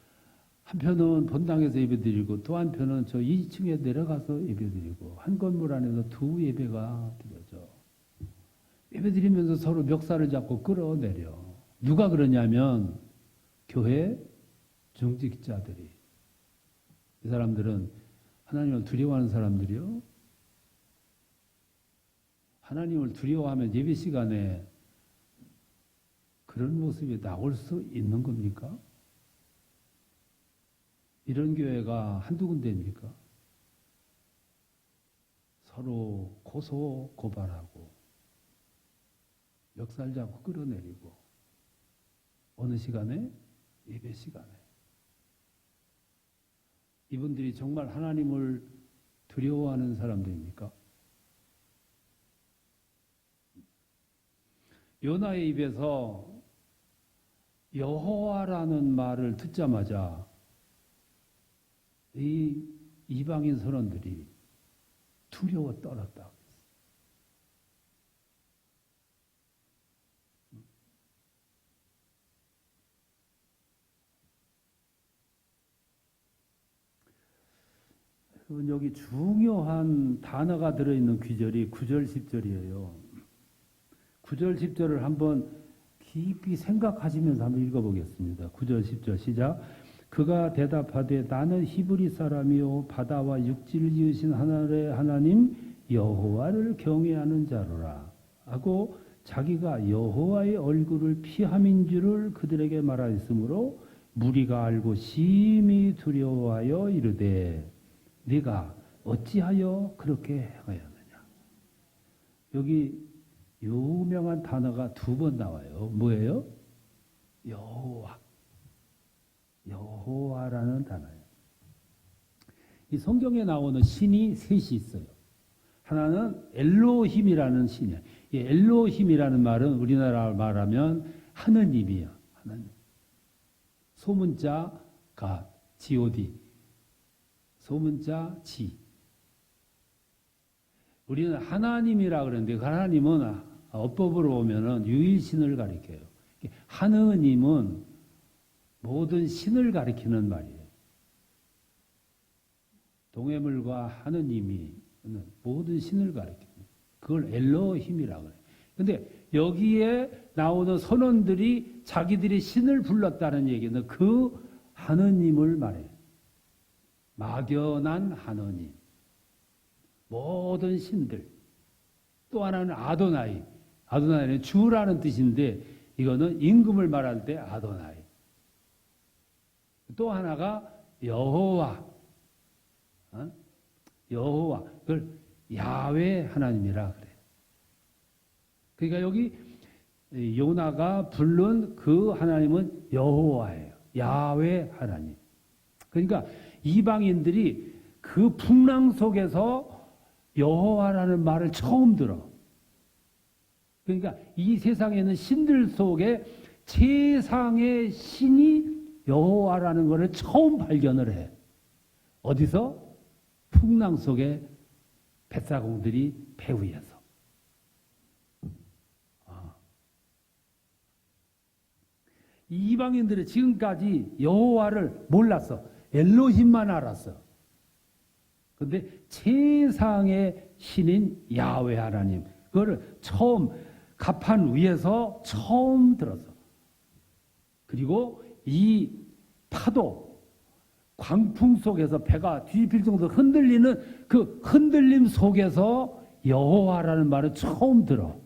한편은 본당에서 예배드리고 또 한편은 저 2층에 내려가서 예배드리고 한 건물 안에서 두 예배가 드려져. 예배드리면서 서로 멱살을 잡고 끌어내려. 누가 그러냐면 교회 중직자들이. 이 사람들은 하나님을 두려워하는 사람들이요. 하나님을 두려워하면 예배 시간에 그런 모습이 나올 수 있는 겁니까? 이런 교회가 한두 군데입니까? 서로 고소 고발하고 멱살 잡고 끌어내리고 어느 시간에? 예배 시간에. 이분들이 정말 하나님을 두려워하는 사람들입니까? 요나의 입에서 여호와라는 말을 듣자마자 이 이방인 선원들이 두려워 떨었다. 여기 중요한 단어가 들어있는 귀절이 9절 10절이에요. 9절 10절을 한번 깊이 생각하시면서 한번 읽어보겠습니다. 9절 10절 시작. 그가 대답하되 나는 히브리 사람이요 바다와 육지를 지으신 하늘의 하나님 여호와를 경외하는 자로라 하고 자기가 여호와의 얼굴을 피함인 줄을 그들에게 말하였으므로 무리가 알고 심히 두려워하여 이르되 네가 어찌하여 그렇게 행하였느냐. 여기 유명한 단어가 두 번 나와요. 뭐예요? 여호와. 여호와라는 단어예요. 이 성경에 나오는 신이 셋이 있어요. 하나는 엘로힘이라는 신이에요. 이 엘로힘이라는 말은 우리나라 말하면 하느님이에요. 하나님. 소문자 가, God. 소문자 지. 우리는 하나님이라 그러는데 그 하나님은 어법으로 오면은 유일신을 가리켜요. 하느님은 모든 신을 가리키는 말이에요. 동해물과 하느님이 모든 신을 가리킵니다. 그걸 엘로힘이라고 해요. 근데 여기에 나오는 선원들이 자기들이 신을 불렀다는 얘기는 그 하느님을 말해요. 막연한 하느님. 모든 신들. 또 하나는 아도나이. 아도나이는 주라는 뜻인데 이거는 임금을 말할 때 아도나이. 또 하나가 여호와. 여호와. 그걸 야훼 하나님이라 그래요. 그러니까 여기 요나가 부른 그 하나님은 여호와예요. 야훼 하나님. 그러니까 이방인들이 그 풍랑 속에서 여호와라는 말을 처음 들어. 그러니까 이 세상에는 신들 속에 최상의 신이 여호와라는 것을 처음 발견을 해. 어디서? 풍랑 속에 뱃사공들이 배 위에서. 이 이방인들은 지금까지 여호와를 몰랐어. 엘로힘만 알았어. 근데 최상의 신인 야훼 하나님, 그거를 처음 갑판 위에서 처음 들었어. 그리고 이 파도, 광풍 속에서 배가 뒤집힐 정도로 흔들리는 그 흔들림 속에서 여호와라는 말을 처음 들어.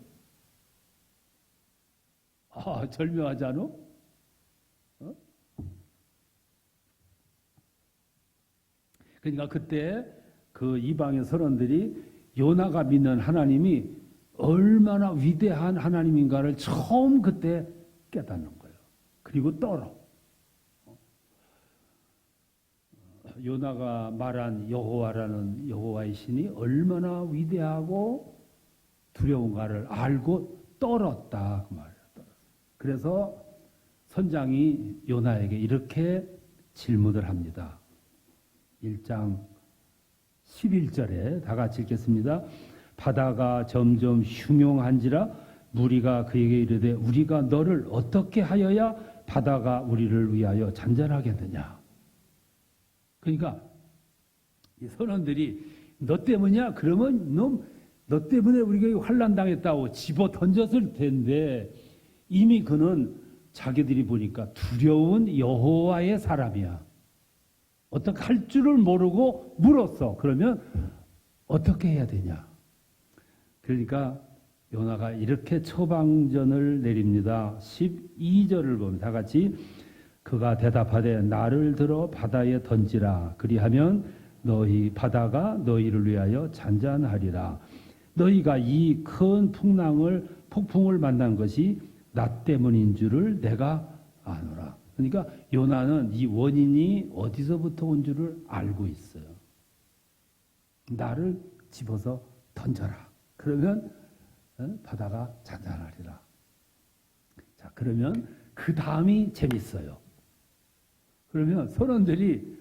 절묘하지 않아? 그러니까 그때 그 이방의 선원들이 요나가 믿는 하나님이 얼마나 위대한 하나님인가를 처음 그때 깨닫는 거예요. 그리고 떨어. 요나가 말한 여호와라는 여호와의 신이 얼마나 위대하고 두려운가를 알고 떨었다 그 말이에요. 그래서 선장이 요나에게 이렇게 질문을 합니다. 1장 11절에 다 같이 읽겠습니다. 바다가 점점 흉용한지라 무리가 그에게 이르되 우리가 너를 어떻게 하여야 바다가 우리를 위하여 잔잔하겠느냐. 그러니까 이 선원들이 너 때문이야? 그러면 너 때문에 우리가 환난 당했다고 집어 던졌을 텐데 이미 그는 자기들이 보니까 두려운 여호와의 사람이야. 어떻게 할 줄을 모르고 물었어. 그러면 어떻게 해야 되냐? 그러니까 요나가 이렇게 처방전을 내립니다. 12절을 보면 다 같이 그가 대답하되 나를 들어 바다에 던지라. 그리하면 너희 바다가 너희를 위하여 잔잔하리라. 너희가 이 큰 폭풍을 만난 것이 나 때문인 줄을 내가 아노라. 그러니까 요나는 이 원인이 어디서부터 온 줄을 알고 있어요. 나를 집어서 던져라. 그러면 바다가 잔잔하리라. 자, 그러면 그 다음이 재밌어요. 그러면 선원들이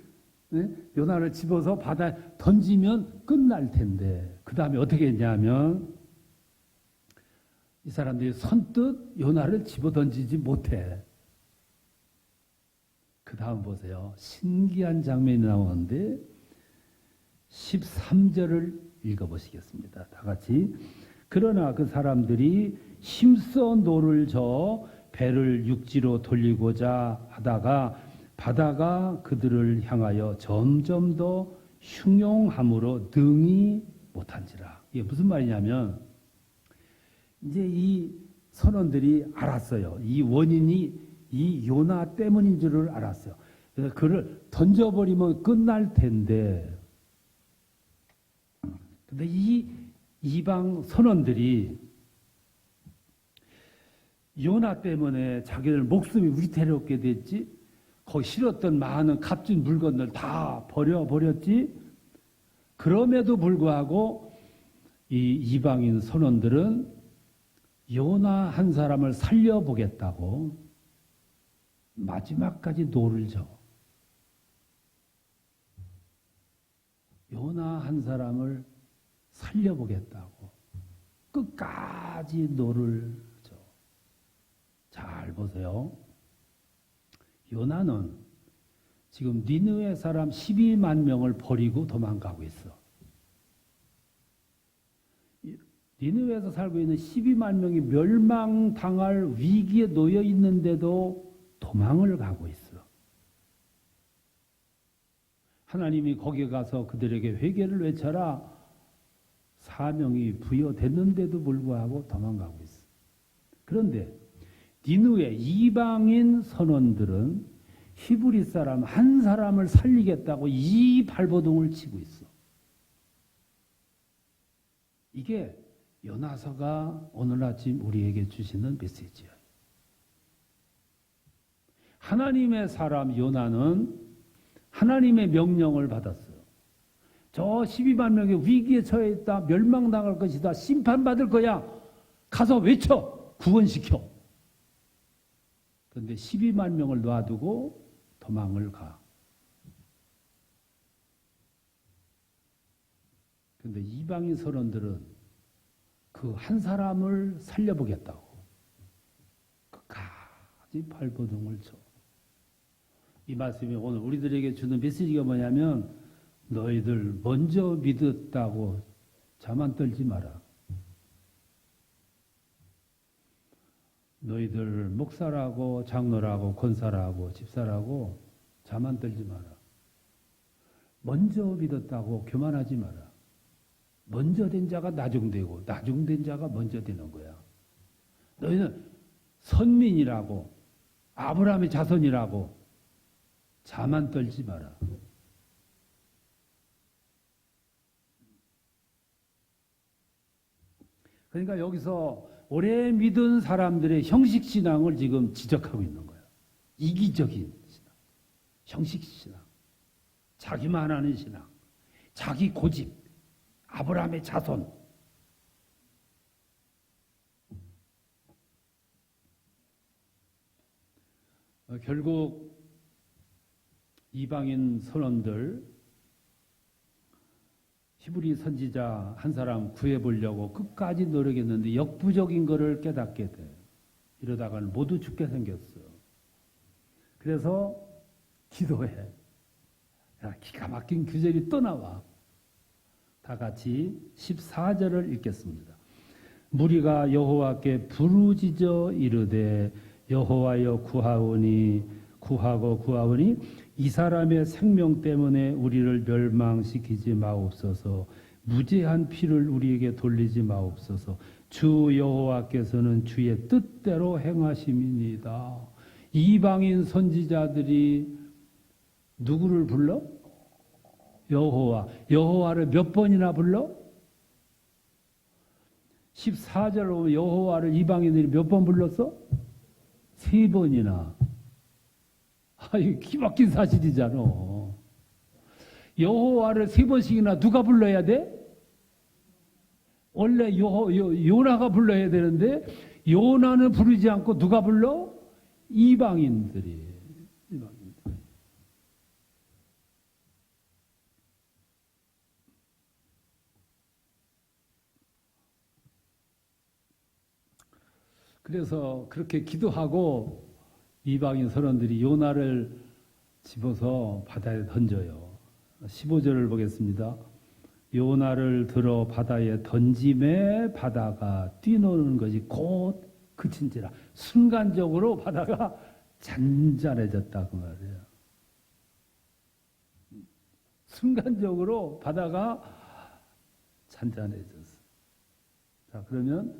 요나를 집어서 바다에 던지면 끝날 텐데 그 다음에 어떻게 했냐면 이 사람들이 선뜻 요나를 집어 던지지 못해. 그 다음 보세요. 신기한 장면이 나오는데 13절을 읽어보시겠습니다. 다 같이. 그러나 그 사람들이 힘써 노를 저어 배를 육지로 돌리고자 하다가 바다가 그들을 향하여 점점 더 흉용함으로 능히 못한지라. 이게 무슨 말이냐면 이제 이 선원들이 알았어요. 이 원인이 이 요나 때문인 줄을 알았어요. 그래서 그를 던져버리면 끝날 텐데 근데 이 이방 선원들이 요나 때문에 자기들 목숨이 위태롭게 됐지, 거기 실었던 많은 값진 물건들 다 버려버렸지. 그럼에도 불구하고 이 이방인 선원들은 요나 한 사람을 살려보겠다고 마지막까지 노를 저. 요나 한 사람을 살려보겠다고 끝까지 노를 줘. 잘 보세요. 요나는 지금 니느웨 사람 12만 명을 버리고 도망가고 있어. 니느웨에서 살고 있는 12만 명이 멸망당할 위기에 놓여 있는데도 도망을 가고 있어. 하나님이 거기에 가서 그들에게 회개를 외쳐라. 사명이 부여됐는데도 불구하고 도망가고 있어. 그런데 니느웨 이방인 선원들은 히브리 사람 한 사람을 살리겠다고 이 발버둥을 치고 있어. 이게 요나서가 오늘 아침 우리에게 주시는 메시지예요. 하나님의 사람 요나는 하나님의 명령을 받았어요. 저 12만 명의 위기에 처해 있다. 멸망당할 것이다. 심판받을 거야. 가서 외쳐. 구원시켜. 그런데 12만 명을 놔두고 도망을 가. 그런데 이방인 선원들은 그 한 사람을 살려보겠다고 끝까지 발버둥을 쳐. 이 말씀이 오늘 우리들에게 주는 메시지가 뭐냐면 너희들 먼저 믿었다고 자만 떨지 마라. 너희들 목사라고 장로라고 권사라고 집사라고 자만 떨지 마라. 먼저 믿었다고 교만하지 마라. 먼저 된 자가 나중되고 나중된 자가 먼저 되는 거야. 너희는 선민이라고 아브라함의 자손이라고 자만 떨지 마라. 그러니까 여기서 오래 믿은 사람들의 형식신앙을 지금 지적하고 있는 거야. 이기적인 신앙, 형식신앙, 자기만 하는 신앙, 자기 고집, 아브라함의 자손. 결국 이방인 선원들 히브리 선지자 한 사람 구해보려고 끝까지 노력했는데 역부족인 것을 깨닫게 돼. 이러다가는 모두 죽게 생겼어. 그래서 기도해. 야, 기가 막힌 규절이 또 나와. 다 같이 14절을 읽겠습니다. 무리가 여호와께 부르짖어 이르되 여호와여 구하오니 이 사람의 생명 때문에 우리를 멸망시키지 마옵소서. 무죄한 피를 우리에게 돌리지 마옵소서. 주 여호와께서는 주의 뜻대로 행하심이니이다. 이방인 선지자들이 누구를 불러? 여호와를 몇 번이나 불러? 14절로 보면 여호와를 이방인들이 몇 번 불렀어? 3번이나. 이거 기막힌 사실이잖아. 여호와를 3번씩이나 누가 불러야 돼? 원래 요나가 불러야 되는데 요나는 부르지 않고 누가 불러? 이방인들이. 그래서 그렇게 기도하고 이방인 선원들이 요나를 집어서 바다에 던져요. 15절을 보겠습니다. 요나를 들어 바다에 던짐에 바다가 뛰노는 것이 곧 그친지라. 순간적으로 바다가 잔잔해졌다 그 말이에요. 순간적으로 바다가 잔잔해졌어. 자, 그러면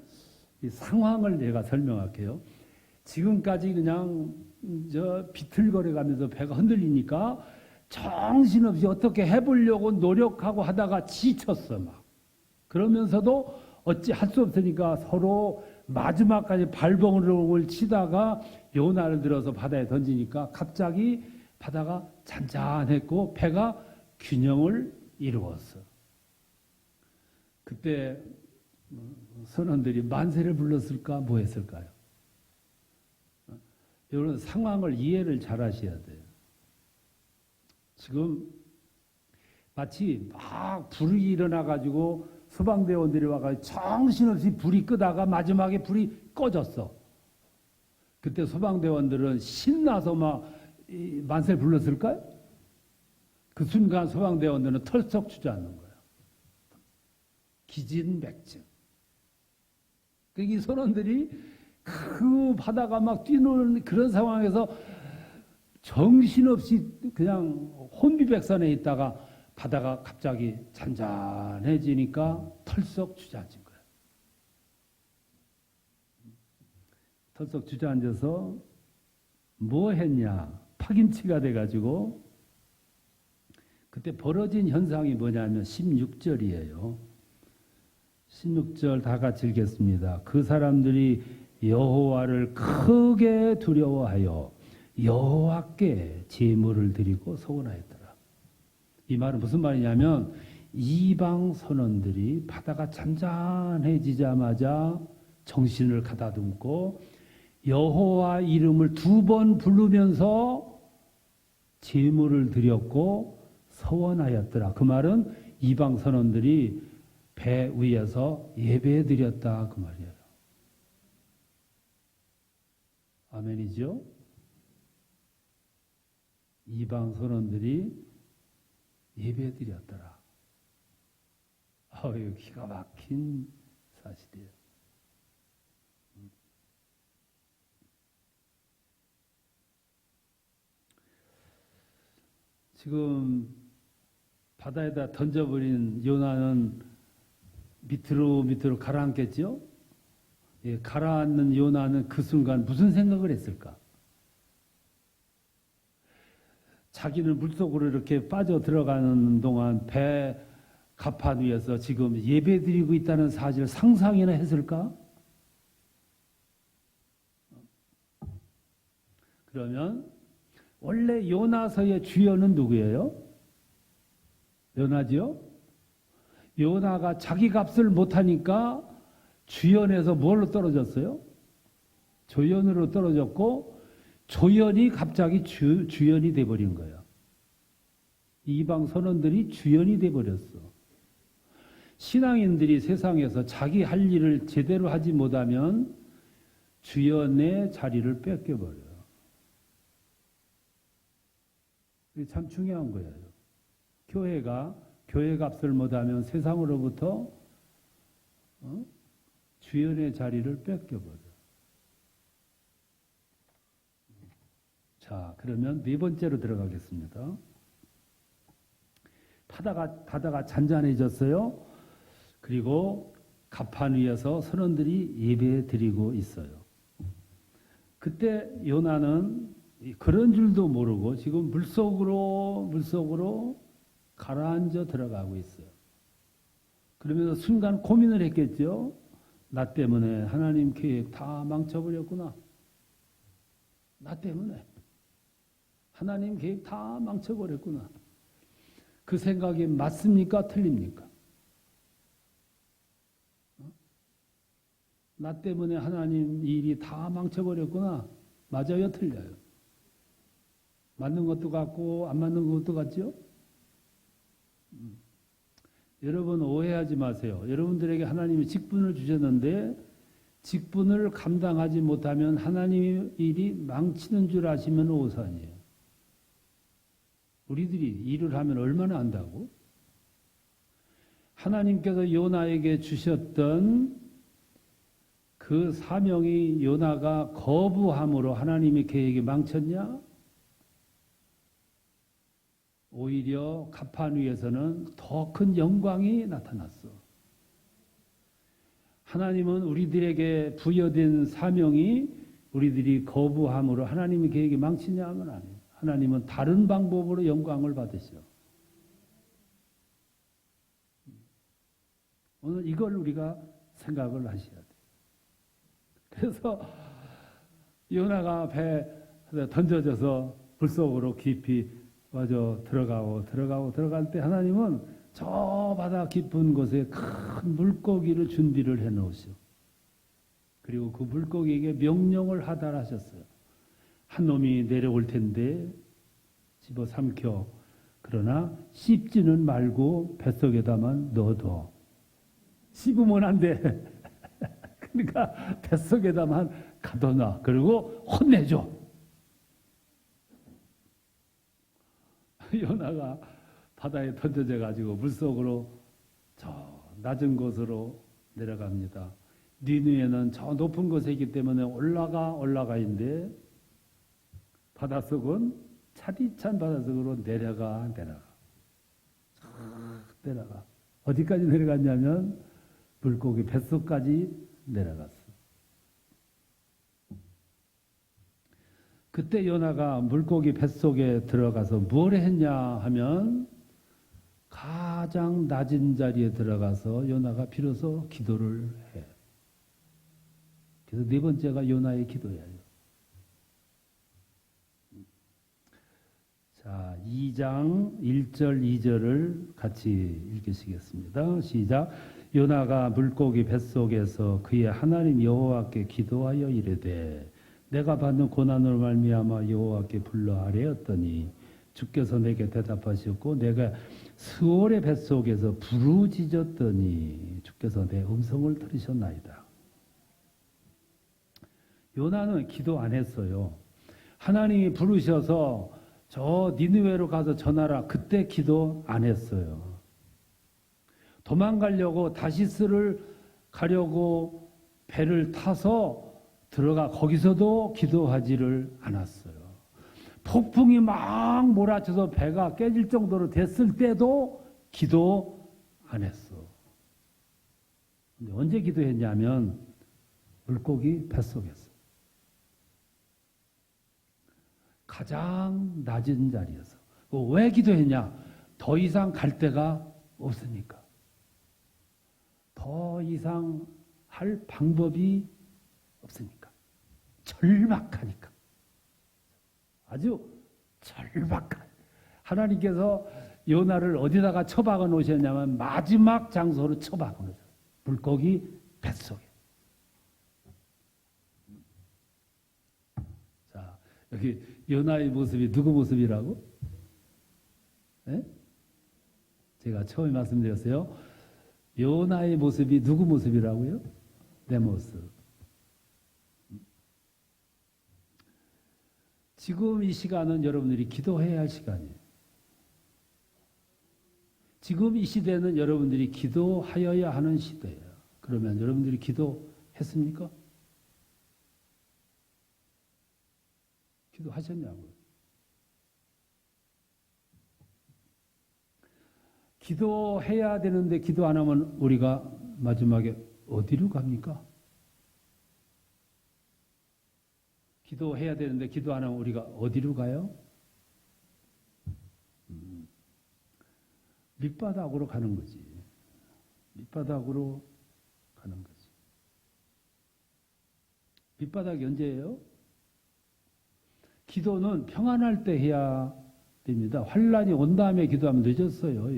이 상황을 내가 설명할게요. 지금까지 그냥 비틀거려 가면서 배가 흔들리니까 정신없이 어떻게 해보려고 노력하고 하다가 지쳤어 막. 그러면서도 어찌 할 수 없으니까 서로 마지막까지 발버둥을 치다가 요나를 들어서 바다에 던지니까 갑자기 바다가 잔잔했고 배가 균형을 이루었어. 그때 선원들이 만세를 불렀을까 뭐 했을까요? 이런 상황을 이해를 잘 하셔야 돼요. 지금 마치 막 불이 일어나가지고 소방대원들이 와가지고 정신없이 불이 끄다가 마지막에 불이 꺼졌어. 그때 소방대원들은 신나서 막 만세를 불렀을까요? 그 순간 소방대원들은 털썩 주저앉는 거예요. 기진맥진. 이 선원들이 그 바다가 막 뛰노는 그런 상황에서 정신없이 그냥 혼비백산에 있다가 바다가 갑자기 잔잔해지니까 털썩 주저앉은 거예요. 털썩 주저앉아서 뭐 했냐? 파김치가 돼가지고 그때 벌어진 현상이 뭐냐면 16절이에요. 16절 다 같이 읽겠습니다. 그 사람들이 여호와를 크게 두려워하여 여호와께 제물을 드리고 서원하였더라. 이 말은 무슨 말이냐면 이방 선원들이 바다가 잔잔해지자마자 정신을 가다듬고 여호와 이름을 2번 부르면서 제물을 드렸고 서원하였더라. 그 말은 이방 선원들이 배 위에서 예배드렸다 그 말이에요. 아멘이죠? 이방 선원들이 예배드렸더라. 아유, 기가 막힌 사실이에요. 지금 바다에다 던져버린 요나는 밑으로 가라앉겠죠? 예, 가라앉는 요나는 그 순간 무슨 생각을 했을까? 자기는 물속으로 이렇게 빠져 들어가는 동안 배 갑판 위에서 지금 예배드리고 있다는 사실을 상상이나 했을까? 그러면 원래 요나서의 주연은 누구예요? 요나지요? 요나가 자기 값을 못하니까 주연에서 뭘로 떨어졌어요? 조연으로 떨어졌고 조연이 갑자기 주연이 돼버린 거예요. 이방 선원들이 주연이 돼버렸어. 신앙인들이 세상에서 자기 할 일을 제대로 하지 못하면 주연의 자리를 뺏겨버려요. 이게 참 중요한 거예요. 교회가 교회 값을 못하면 세상으로부터 주연의 자리를 뺏겨버려요. 자, 그러면 네 번째로 들어가겠습니다. 바다가 잔잔해졌어요. 그리고 갑판 위에서 선원들이 예배 드리고 있어요. 그때 요나는 그런 줄도 모르고 지금 물속으로 가라앉아 들어가고 있어요. 그러면서 순간 고민을 했겠죠. 나 때문에 하나님 계획 다 망쳐버렸구나. 나 때문에 하나님 계획 다 망쳐버렸구나. 그 생각이 맞습니까? 틀립니까? 나 때문에 하나님 일이 다 망쳐버렸구나. 맞아요? 틀려요? 맞는 것도 같고 안 맞는 것도 같죠? 여러분 오해하지 마세요. 여러분들에게 하나님이 직분을 주셨는데 직분을 감당하지 못하면 하나님의 일이 망치는 줄 아시면 오산이에요. 우리들이 일을 하면 얼마나 안다고? 하나님께서 요나에게 주셨던 그 사명이 요나가 거부함으로 하나님의 계획이 망쳤냐? 오히려 갑판 위에서는 더 큰 영광이 나타났어. 하나님은 우리들에게 부여된 사명이 우리들이 거부함으로 하나님의 계획이 망치냐 하면 아니에요. 하나님은 다른 방법으로 영광을 받으셔. 오늘 이걸 우리가 생각을 하셔야 돼요. 그래서 요나가 배에 던져져서 물속으로 깊이 들어갈 때 하나님은 저 바다 깊은 곳에 큰 물고기를 준비를 해 놓으셔. 그리고 그 물고기에게 명령을 하달하셨어요. 한 놈이 내려올 텐데 집어 삼켜. 그러나 씹지는 말고 뱃속에다만 넣어둬. 씹으면 안 돼. 그러니까 뱃속에다만 가둬놔. 그리고 혼내줘. 요나가 바다에 던져져 가지고 물속으로 저 낮은 곳으로 내려갑니다. 니느웨는 저 높은 곳에 있기 때문에 올라가 있는데 바닷속은 차디찬 바닷속으로 내려가. 어디까지 내려갔냐면 물고기 뱃속까지 내려갔어. 그때 요나가 물고기 뱃속에 들어가서 뭘 했냐 하면 가장 낮은 자리에 들어가서 요나가 비로소 기도를 해. 그래서 네 번째가 요나의 기도예요. 자, 2장 1절 2절을 같이 읽으시겠습니다. 시작. 요나가 물고기 뱃속에서 그의 하나님 여호와께 기도하여 이르되 내가 받는 고난으로 말미암아 여호와께 불러 아뢰었더니 주께서 내게 대답하셨고 내가 스올의 뱃속에서 부르짖었더니 주께서 내 음성을 들으셨나이다. 요나는 기도 안 했어요. 하나님이 부르셔서 저 니느웨로 가서 전하라. 그때 기도 안 했어요. 도망가려고 다시스를 가려고 배를 타서 들어가 거기서도 기도하지를 않았어요. 폭풍이 막 몰아쳐서 배가 깨질 정도로 됐을 때도 기도 안 했어. 근데 언제 기도했냐면 물고기 뱃속에서 가장 낮은 자리에서. 왜 기도했냐? 더 이상 갈 데가 없으니까. 더 이상 할 방법이 없으니까. 절박하니까. 아주 절박한. 하나님께서 요나를 어디다가 처박아 놓으셨냐면 마지막 장소로 처박아 놓으셨어요. 물고기 뱃속에. 자, 여기 요나의 모습이 누구 모습이라고? 네? 제가 처음에 말씀드렸어요. 요나의 모습이 누구 모습이라고요? 내 모습. 지금 이 시간은 여러분들이 기도해야 할 시간이에요. 지금 이 시대는 여러분들이 기도하여야 하는 시대예요. 그러면 여러분들이 기도했습니까? 기도하셨냐고요? 기도해야 되는데 기도 안 하면 우리가 마지막에 어디로 갑니까? 기도해야 되는데 기도 안 하면 우리가 어디로 가요? 밑바닥으로 가는 거지. 밑바닥으로 가는 거지. 밑바닥이 언제예요? 기도는 평안할 때 해야 됩니다. 환란이 온 다음에 기도하면 늦었어요.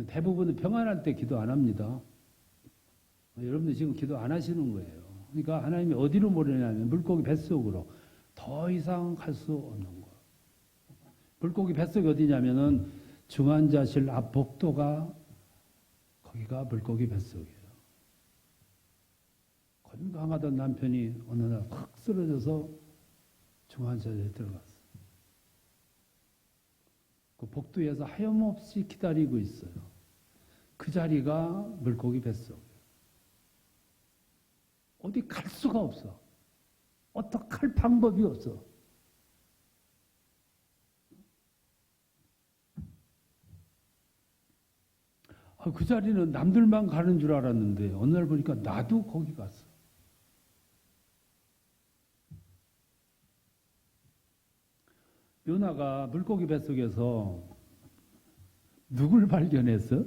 대부분은 평안할 때 기도 안 합니다. 여러분들 지금 기도 안 하시는 거예요. 그러니까 하나님이 어디로 몰아내냐면 물고기 뱃속으로. 더 이상 갈 수 없는 거예요. 물고기 뱃속이 어디냐면은 중환자실 앞 복도가 거기가 물고기 뱃속이에요. 건강하던 남편이 어느 날 확 쓰러져서 중환자실에 들어갔어요. 그 복도에서 하염없이 기다리고 있어요. 그 자리가 물고기 뱃속. 어디 갈 수가 없어. 어떡할 방법이 없어. 그 자리는 남들만 가는 줄 알았는데 어느 날 보니까 나도 거기 갔어. 요나가 물고기 뱃속에서 누굴 발견했어?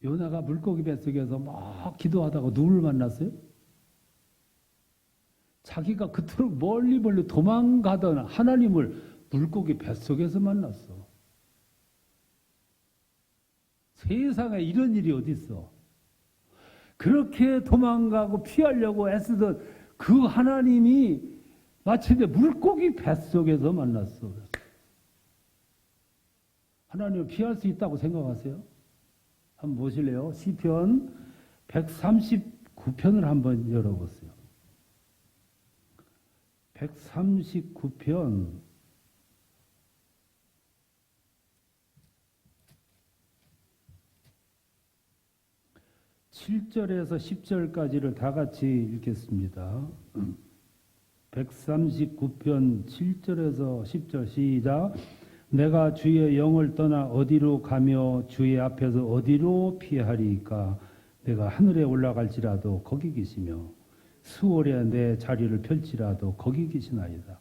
요나가 물고기 뱃속에서 막 기도하다가 누굴 만났어요? 자기가 그토록 멀리 도망가던 하나님을 물고기 뱃속에서 만났어. 세상에 이런 일이 어디 있어? 그렇게 도망가고 피하려고 애쓰던 그 하나님이 마침내 물고기 뱃속에서 만났어. 하나님을 피할 수 있다고 생각하세요? 한번 보실래요? 시편 139편을 한번 열어보세요. 139편 7절에서 10절까지를 다 같이 읽겠습니다. 139편 7절에서 10절 시작. 내가 주의 영을 떠나 어디로 가며 주의 앞에서 어디로 피하리까? 내가 하늘에 올라갈지라도 거기 계시며 수월에 내 자리를 펼치라도 거기 계시나이다.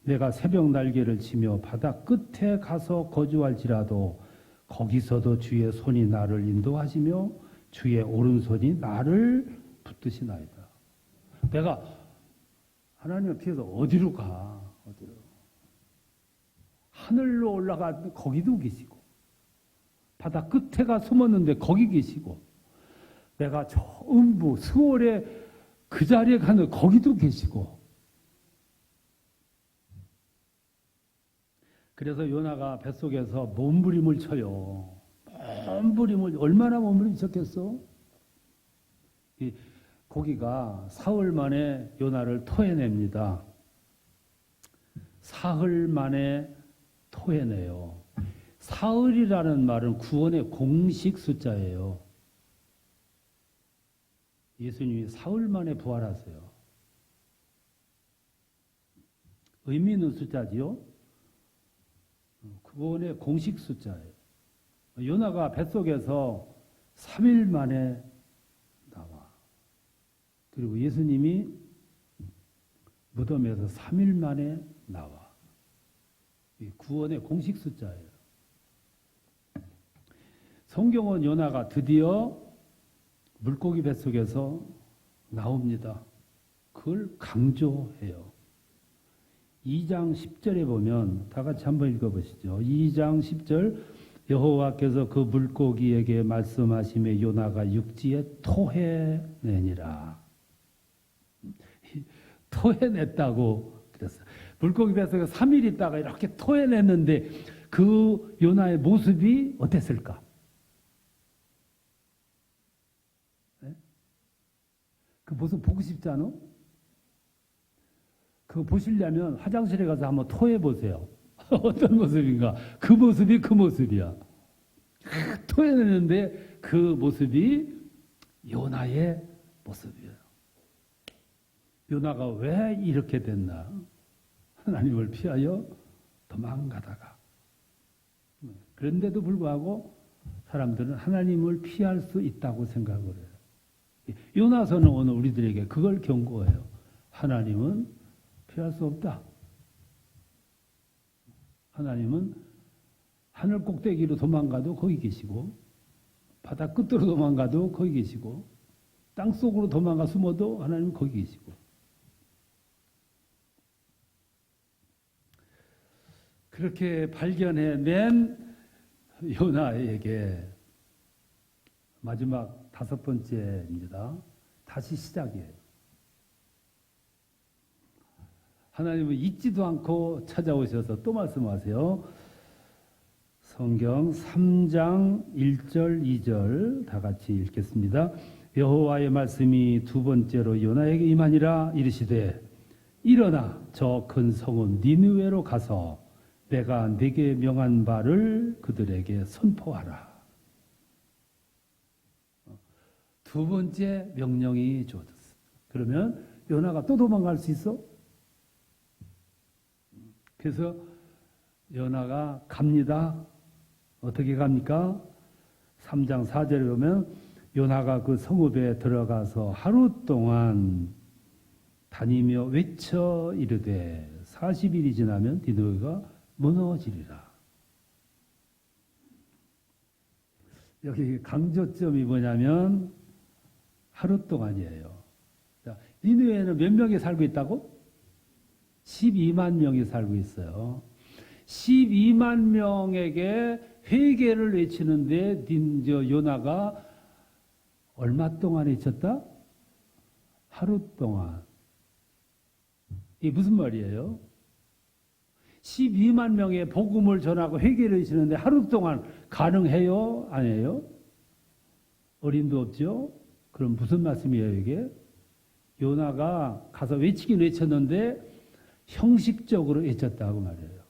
내가 새벽 날개를 치며 바다 끝에 가서 거주할지라도 거기서도 주의 손이 나를 인도하시며 주의 오른손이 나를 붙드시나이다. 내가 하나님을 피해서 어디로 가? 어디로? 하늘로 올라가 거기도 계시고 바다 끝에 가 숨었는데 거기 계시고 내가 저 음부 수월에 그 자리에 가는 거기도 계시고 그래서 요나가 뱃속에서 몸부림을 쳐요. 몸부림을 얼마나 몸부림을 쳤겠어? 이 고기가 사흘 만에 요나를 토해냅니다. 사흘 만에 토해내요. 사흘이라는 말은 구원의 공식 숫자예요. 예수님이 사흘 만에 부활하세요. 의미 있는 숫자지요. 구원의 공식 숫자예요. 요나가 뱃속에서 3일 만에 나와. 그리고 예수님이 무덤에서 3일 만에 나와. 구원의 공식 숫자예요. 성경은 요나가 드디어 물고기 뱃속에서 나옵니다. 그걸 강조해요. 2장 10절에 보면 다 같이 한번 읽어보시죠. 2장 10절 여호와께서 그 물고기에게 말씀하시며 요나가 육지에 토해내니라. 토해냈다고 그랬어요. 물고기 뱃속에 3일 있다가 이렇게 토해냈는데 그 요나의 모습이 어땠을까? 네? 그 모습 보고 싶지 않아? 그거 보시려면 화장실에 가서 한번 토해보세요. 어떤 모습인가? 그 모습이 그 모습이야. 토해내는데 그 모습이 요나의 모습이에요. 요나가 왜 이렇게 됐나? 하나님을 피하여 도망가다가. 그런데도 불구하고 사람들은 하나님을 피할 수 있다고 생각을 해요. 요나서는 오늘 우리들에게 그걸 경고해요. 하나님은 피할 수 없다. 하나님은 하늘 꼭대기로 도망가도 거기 계시고 바다 끝으로 도망가도 거기 계시고 땅속으로 도망가 숨어도 하나님은 거기 계시고 그렇게 발견해낸 요나에게 마지막 5번째입니다. 다시 시작이에요. 하나님은 잊지도 않고 찾아오셔서 또 말씀하세요. 성경 3장 1절 2절 다 같이 읽겠습니다. 여호와의 말씀이 두 번째로 요나에게 임하니라. 이르시되 일어나 저 큰 성읍 니느웨로 가서 내가 네게 명한 바를 그들에게 선포하라. 두 번째 명령이 주어졌어요. 그러면 요나가 또 도망갈 수 있어? 그래서 요나가 갑니다. 어떻게 갑니까? 3장 4절에 보면 요나가 그 성읍에 들어가서 하루 동안 다니며 외쳐 이르되 40일이 지나면 니느웨가 무너지리라. 여기 강조점이 뭐냐면 하루 동안이에요. 니느웨에는 몇 명이 살고 있다고? 12만 명이 살고 있어요. 12만 명에게 회개를 외치는데 요나가 얼마 동안 외쳤다? 하루 동안. 이게 무슨 말이에요? 12만 명의 복음을 전하고 회개를 하시는데 하루 동안 가능해요? 아니에요? 어림도 없죠? 그럼 무슨 말씀이에요, 이게? 요나가 가서 외치긴 외쳤는데 형식적으로 외쳤다고 말이에요.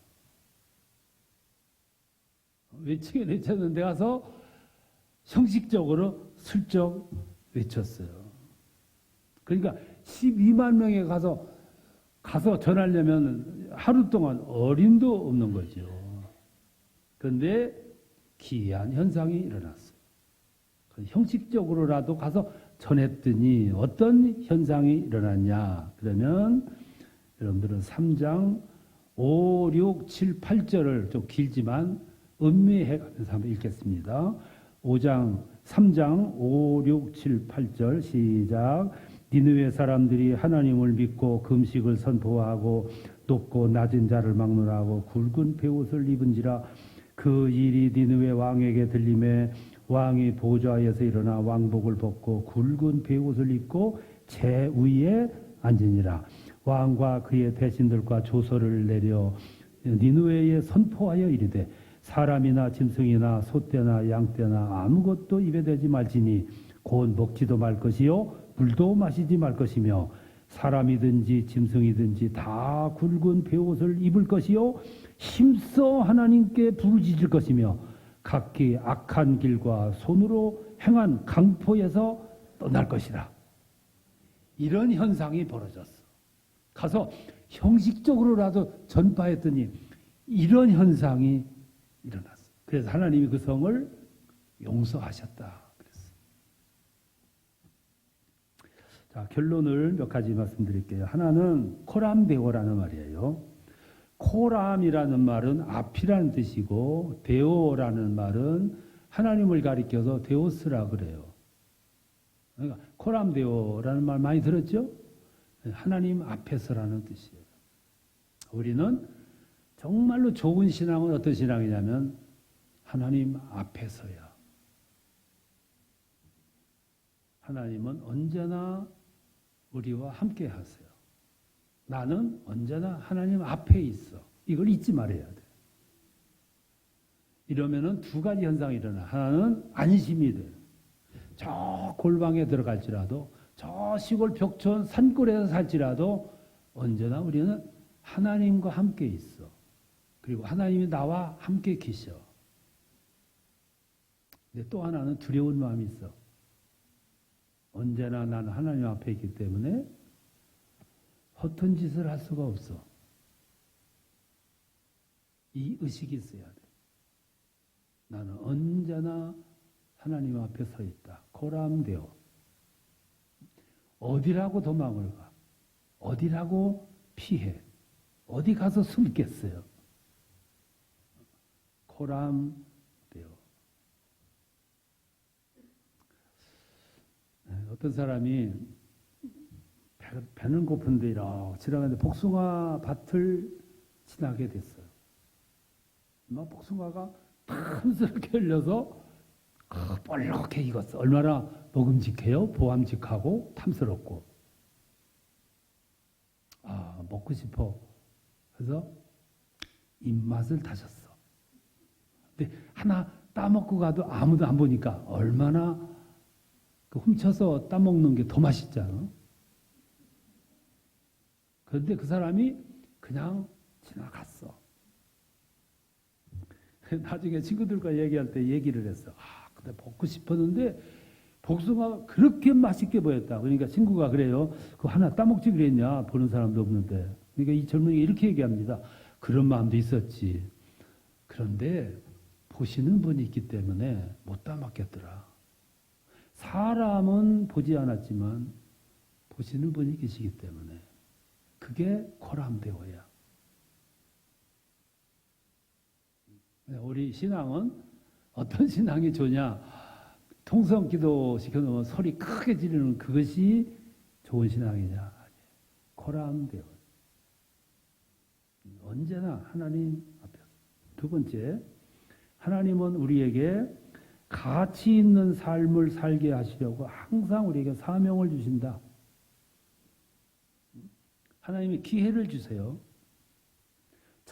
외치긴 외쳤는데 가서 형식적으로 슬쩍 외쳤어요. 그러니까 12만 명에 가서 전하려면 하루 동안 어림도 없는 거죠. 그런데 기이한 현상이 일어났어요. 형식적으로라도 가서 전했더니 어떤 현상이 일어났냐? 그러면 여러분들은 3장 5, 6, 7, 8절을 좀 길지만 음미해 가면서 한번 읽겠습니다. 3장 5, 6, 7, 8절 시작. 니느웨 사람들이 하나님을 믿고 금식을 선포하고 높고 낮은 자를 막론하고 굵은 베옷을 입은지라. 그 일이 니느웨 왕에게 들림에 왕이 보좌에서 일어나 왕복을 벗고 굵은 베옷을 입고 제 위에 앉으니라. 왕과 그의 대신들과 조서를 내려 니느웨에 선포하여 이르되 사람이나 짐승이나 소떼나 양떼나 아무것도 입에 대지 말지니 곧 먹지도 말 것이요 물도 마시지 말 것이며 사람이든지 짐승이든지 다 굵은 베옷을 입을 것이요 힘써 하나님께 부르짖을 것이며 각기 악한 길과 손으로 행한 강포에서 떠날 것이다. 이런 현상이 벌어졌어. 가서 형식적으로라도 전파했더니 이런 현상이 일어났어. 그래서 하나님이 그 성을 용서하셨다. 그랬어. 자, 결론을 몇 가지 말씀드릴게요. 하나는 코람데오라는 말이에요. 코람이라는 말은 앞이라는 뜻이고 데오라는 말은 하나님을 가리켜서 데오스라 그래요. 그러니까 코람데오라는 말 많이 들었죠? 하나님 앞에서라는 뜻이에요. 우리는 정말로 좋은 신앙은 어떤 신앙이냐면 하나님 앞에서야. 하나님은 언제나 우리와 함께 하세요. 나는 언제나 하나님 앞에 있어. 이걸 잊지 말아야 돼. 이러면은 두 가지 현상이 일어나. 하나는 안심이 돼. 저 골방에 들어갈지라도 저 시골 벽촌 산골에서 살지라도 언제나 우리는 하나님과 함께 있어. 그리고 하나님이 나와 함께 계셔. 근데 또 하나는 두려운 마음이 있어. 언제나 나는 하나님 앞에 있기 때문에 허튼 짓을 할 수가 없어. 이 의식이 있어야 돼. 나는 언제나 하나님 앞에 서 있다. 코람데오. 어디라고 도망을 가? 어디라고 피해? 어디 가서 숨겠어요? 코람데오. 어떤 사람이 배는 고픈데 이렇게 지나가는데 복숭아 밭을 지나게 됐어요. 막 복숭아가 탐스럽게 열려서 뻘겋게 익었어. 얼마나 먹음직해요? 보암직하고 탐스럽고. 아, 먹고 싶어. 그래서 입맛을 다졌어. 근데 하나 따먹고 가도 아무도 안 보니까 얼마나 훔쳐서 따먹는 게 더 맛있잖아. 그런데 그 사람이 그냥 지나갔어. 나중에 친구들과 얘기할 때 얘기를 했어. 아, 근데 먹고 싶었는데 복숭아가 그렇게 맛있게 보였다. 그러니까 친구가 그래요. 그거 하나 따먹지 그랬냐? 보는 사람도 없는데. 그러니까 이 젊은이가 이렇게 얘기합니다. 그런 마음도 있었지. 그런데 보시는 분이 있기 때문에 못 따먹겠더라. 사람은 보지 않았지만 보시는 분이 계시기 때문에 그게 코람데오야. 우리 신앙은 어떤 신앙이 좋냐? 통성 기도 시켜놓으면 소리 크게 지르는 그것이 좋은 신앙이냐? 코람데오. 언제나 하나님 앞에. 두 번째, 하나님은 우리에게 가치 있는 삶을 살게 하시려고 항상 우리에게 사명을 주신다. 하나님이 기회를 주세요.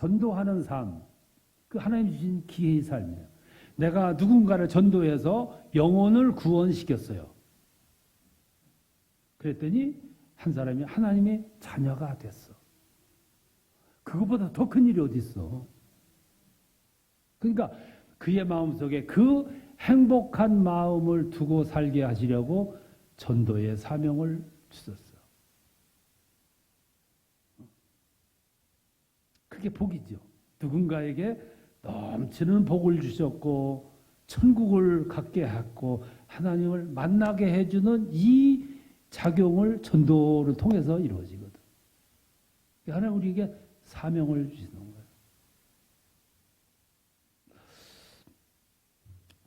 전도하는 삶, 그 하나님 주신 기회의 삶이에요. 내가 누군가를 전도해서 영혼을 구원시켰어요. 그랬더니 한 사람이 하나님의 자녀가 됐어. 그것보다 더 큰 일이 어디 있어? 그러니까 그의 마음속에 그 행복한 마음을 두고 살게 하시려고 전도의 사명을 주셨어요. 그게 복이죠. 누군가에게 넘치는 복을 주셨고 천국을 갖게 했고 하나님을 만나게 해주는 이 작용을 전도를 통해서 이루어지거든. 하나님 우리에게 사명을 주시는 거예요.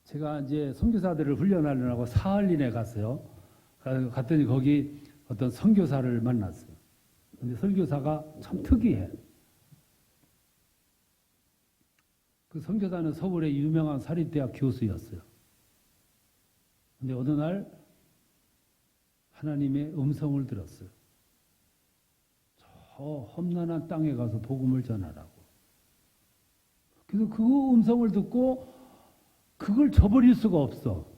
제가 이제 선교사들을 훈련하려고 사할린에 갔어요. 갔더니 거기 어떤 선교사를 만났어요. 근데 선교사가 참 특이해. 그 선교사는 서울의 유명한 사립대학 교수였어요. 근데 어느 날 하나님의 음성을 들었어요. 저 험난한 땅에 가서 복음을 전하라고. 그래서 그 음성을 듣고 그걸 저버릴 수가 없어.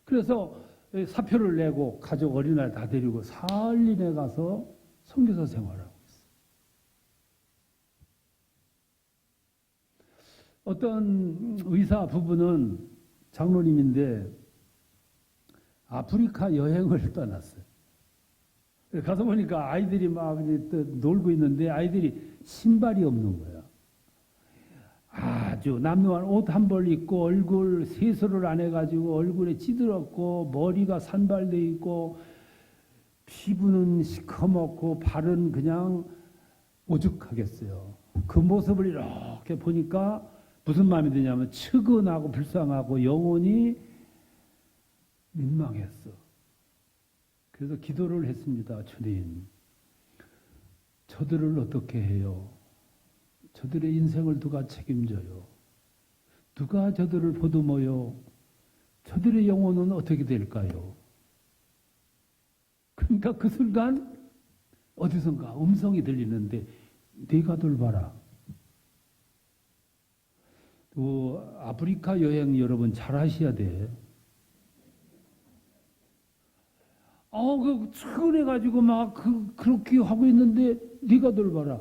그래서 사표를 내고 가족 어린아이 다 데리고 사할린에 가서 선교사 생활하고 있어요. 어떤 의사 부부는 장로님인데 아프리카 여행을 떠났어요. 가서 보니까 아이들이 막 놀고 있는데 아이들이 신발이 없는 거야. 아주 남루한 옷 한 벌 입고 얼굴 세수를 안 해가지고 얼굴에 찌들었고 머리가 산발돼 있고 피부는 시커멓고 발은 그냥 오죽하겠어요. 그 모습을 이렇게 보니까 무슨 마음이 드냐면 측은하고 불쌍하고 영혼이 민망했어. 그래서 기도를 했습니다. 주님, 저들을 어떻게 해요? 저들의 인생을 누가 책임져요? 누가 저들을 보듬어요? 저들의 영혼은 어떻게 될까요? 그러니까 그 순간 어디선가 음성이 들리는데 네가 돌봐라. 또 아프리카 여행 여러분 잘 하셔야 돼. 그 측은해가지고 막 그렇게 하고 있는데 네가 돌봐라.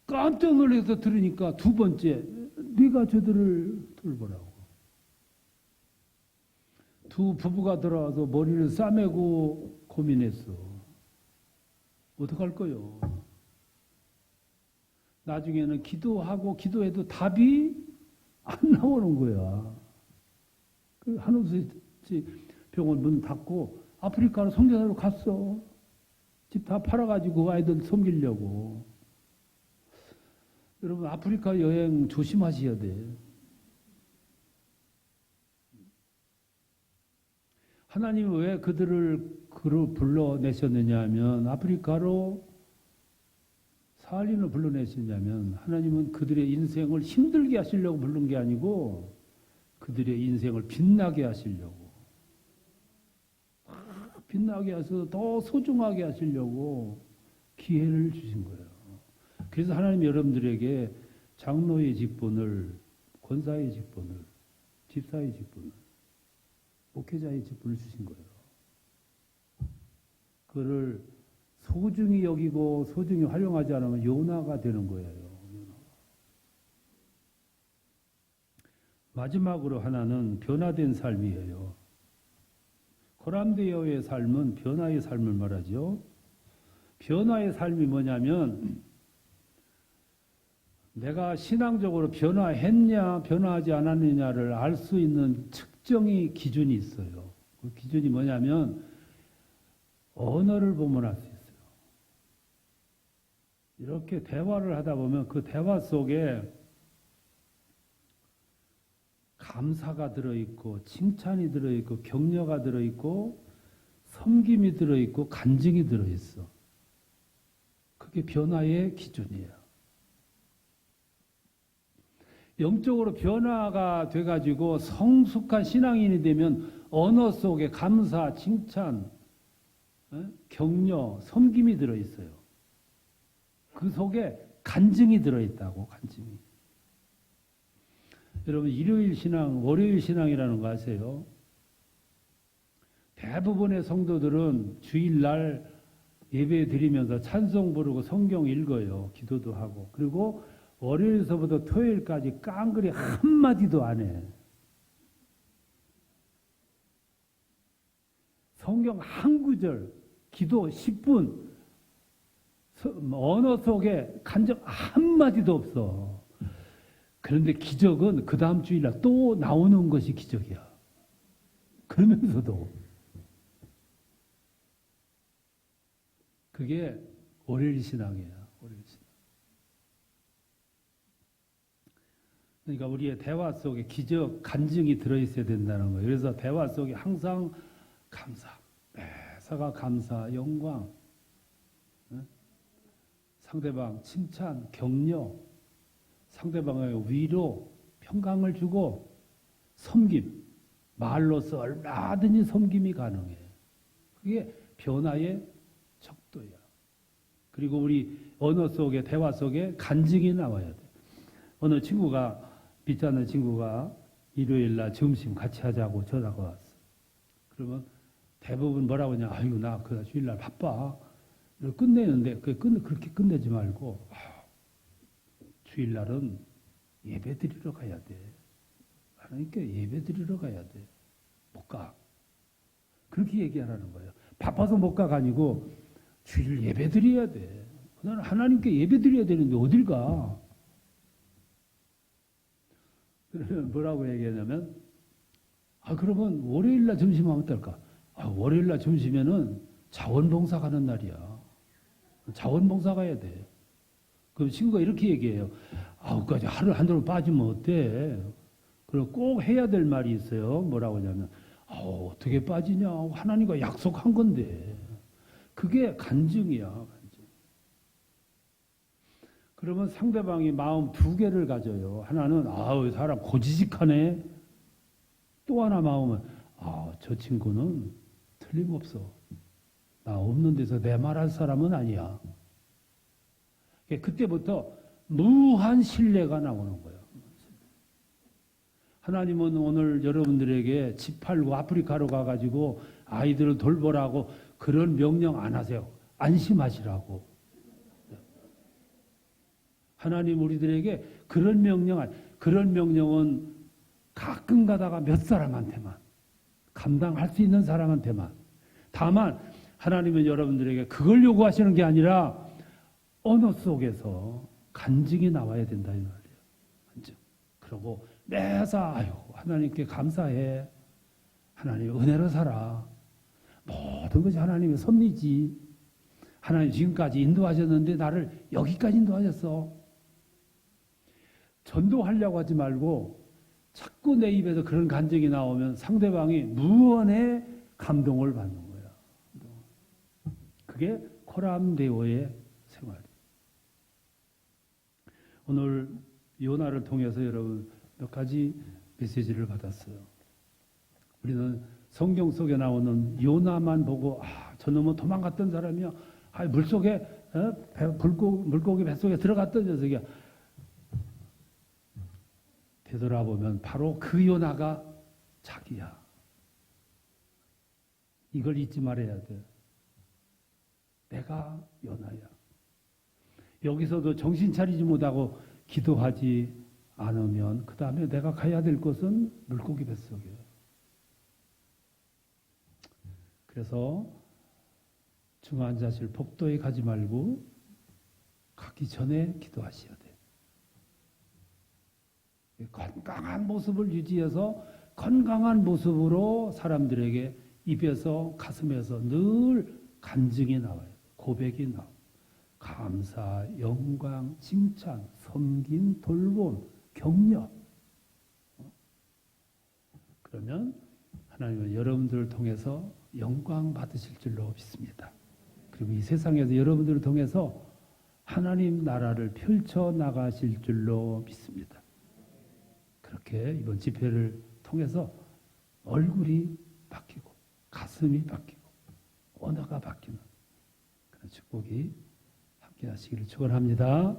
깜짝 놀라서 들으니까 두 번째 네가 저들을 돌보라고. 두 부부가 들어와서 머리를 싸매고 고민했어. 어떡할 거요? 나중에는 기도하고 기도해도 답이 안 나오는 거야. 그 한우수 병원 문 닫고 아프리카로 선교사로 갔어. 집 다 팔아가지고 아이들 섬기려고. 여러분 아프리카 여행 조심하셔야 돼. 하나님이 왜 그들을 불러내셨느냐 하면 아프리카로 사할린을 불러내셨냐면 하나님은 그들의 인생을 힘들게 하시려고 부른 게 아니고 그들의 인생을 빛나게 하시려고. 빛나게 하셔서 더 소중하게 하시려고 기회를 주신 거예요. 그래서 하나님 여러분들에게 장로의 직분을, 권사의 직분을, 집사의 직분을, 목회자의 직분을 주신 거예요. 그거를 소중히 여기고 소중히 활용하지 않으면 요나가 되는 거예요. 마지막으로 하나는 변화된 삶이에요. 고람되어의 삶은 변화의 삶을 말하죠. 변화의 삶이 뭐냐면 내가 신앙적으로 변화했냐 변화하지 않았느냐를 알 수 있는 측정의 기준이 있어요. 그 기준이 뭐냐면 언어를 보면 알 수 있어요. 이렇게 대화를 하다 보면 그 대화 속에 감사가 들어있고 칭찬이 들어있고 격려가 들어있고 섬김이 들어있고 간증이 들어있어. 그게 변화의 기준이에요. 영적으로 변화가 돼가지고 성숙한 신앙인이 되면 언어 속에 감사, 칭찬, 격려, 섬김이 들어있어요. 그 속에 간증이 들어있다고, 간증이. 여러분, 일요일 신앙, 월요일 신앙이라는 거 아세요? 대부분의 성도들은 주일날 예배 드리면서 찬송 부르고 성경 읽어요. 기도도 하고. 그리고 월요일서부터 토요일까지 깡그리 한마디도 안 해. 성경 한 구절, 기도 10분, 언어 속에 간증 한마디도 없어. 그런데 기적은 그 다음 주일날 또 나오는 것이 기적이야. 그러면서도. 그게 월요일 신앙이에요. 월요일 신앙. 그러니까 우리의 대화 속에 기적, 간증이 들어있어야 된다는 거예요. 그래서 대화 속에 항상 감사, 매사가 감사, 영광, 상대방 칭찬, 격려, 상대방의 위로, 평강을 주고 섬김, 말로서 얼마든지 섬김이 가능해. 그게 변화의 척도야. 그리고 우리 언어 속에, 대화 속에 간증이 나와야 돼. 어느 친구가, 빚자는 친구가 일요일날 점심 같이 하자고 전화가 왔어. 그러면 대부분 뭐라고 하냐, 아이고, 나 그 주일날 바빠. 끝내는데, 그렇게 끝내지 말고, 주일날은 예배 드리러 가야 돼. 하나님께 예배 드리러 가야 돼. 못 가. 그렇게 얘기하라는 거예요. 바빠서 못 가가 아니고, 주일 예배 드려야 돼. 나는 하나님께 예배 드려야 되는데 어딜 가? 그러면 뭐라고 얘기하냐면, 그러면 월요일날 점심하면 어떨까? 월요일날 점심에는 자원봉사 가는 날이야. 자원봉사 가야 돼. 그럼 친구가 이렇게 얘기해요. 까지 하루 한두 빠지면 어때? 그리고 꼭 해야 될 말이 있어요. 뭐라고 하냐면, 어떻게 빠지냐? 하나님과 약속한 건데. 그게 간증이야, 간증. 그러면 상대방이 마음 두 개를 가져요. 하나는, 이 사람 고지식하네. 또 하나 마음은, 저 친구는 틀림없어. 나 없는 데서 내 말할 사람은 아니야. 그때부터 무한 신뢰가 나오는 거예요. 하나님은 오늘 여러분들에게 집 팔고 아프리카로 가가지고 아이들을 돌보라고 그런 명령 안 하세요. 안심하시라고. 하나님 우리들에게 그런 명령은 가끔 가다가 몇 사람한테만, 감당할 수 있는 사람한테만. 다만 하나님은 여러분들에게 그걸 요구하시는 게 아니라 언어 속에서 간증이 나와야 된다 이 말이에요. 간증. 그러고 매사 하나님께 감사해. 하나님 은혜로 살아. 모든 것이 하나님의 섭리지. 하나님 지금까지 인도하셨는데 나를 여기까지 인도하셨어. 전도하려고 하지 말고 자꾸 내 입에서 그런 간증이 나오면 상대방이 무언의 감동을 받는 거야. 그게 코람데오의 생활이에요. 오늘 요나를 통해서 여러분 몇 가지 메시지를 받았어요. 우리는 성경 속에 나오는 요나만 보고 저놈은 도망갔던 사람이야. 물속에 물고기 뱃속에 들어갔던 녀석이야. 되돌아보면 바로 그 요나가 자기야. 이걸 잊지 말아야 돼. 내가 요나야. 여기서도 정신 차리지 못하고 기도하지 않으면 그 다음에 내가 가야 될 곳은 물고기 뱃속이에요. 그래서 중환자실 복도에 가지 말고 가기 전에 기도하셔야 돼요. 건강한 모습을 유지해서 건강한 모습으로 사람들에게 입에서 가슴에서 늘 간증이 나와요. 고백이 나와요. 감사, 영광, 칭찬, 섬김, 돌봄, 격려. 그러면 하나님은 여러분들을 통해서 영광 받으실 줄로 믿습니다. 그리고 이 세상에서 여러분들을 통해서 하나님 나라를 펼쳐 나가실 줄로 믿습니다. 그렇게 이번 집회를 통해서 얼굴이 바뀌고 가슴이 바뀌고 언어가 바뀌는 그런 축복이 함께 하시기를 축원합니다.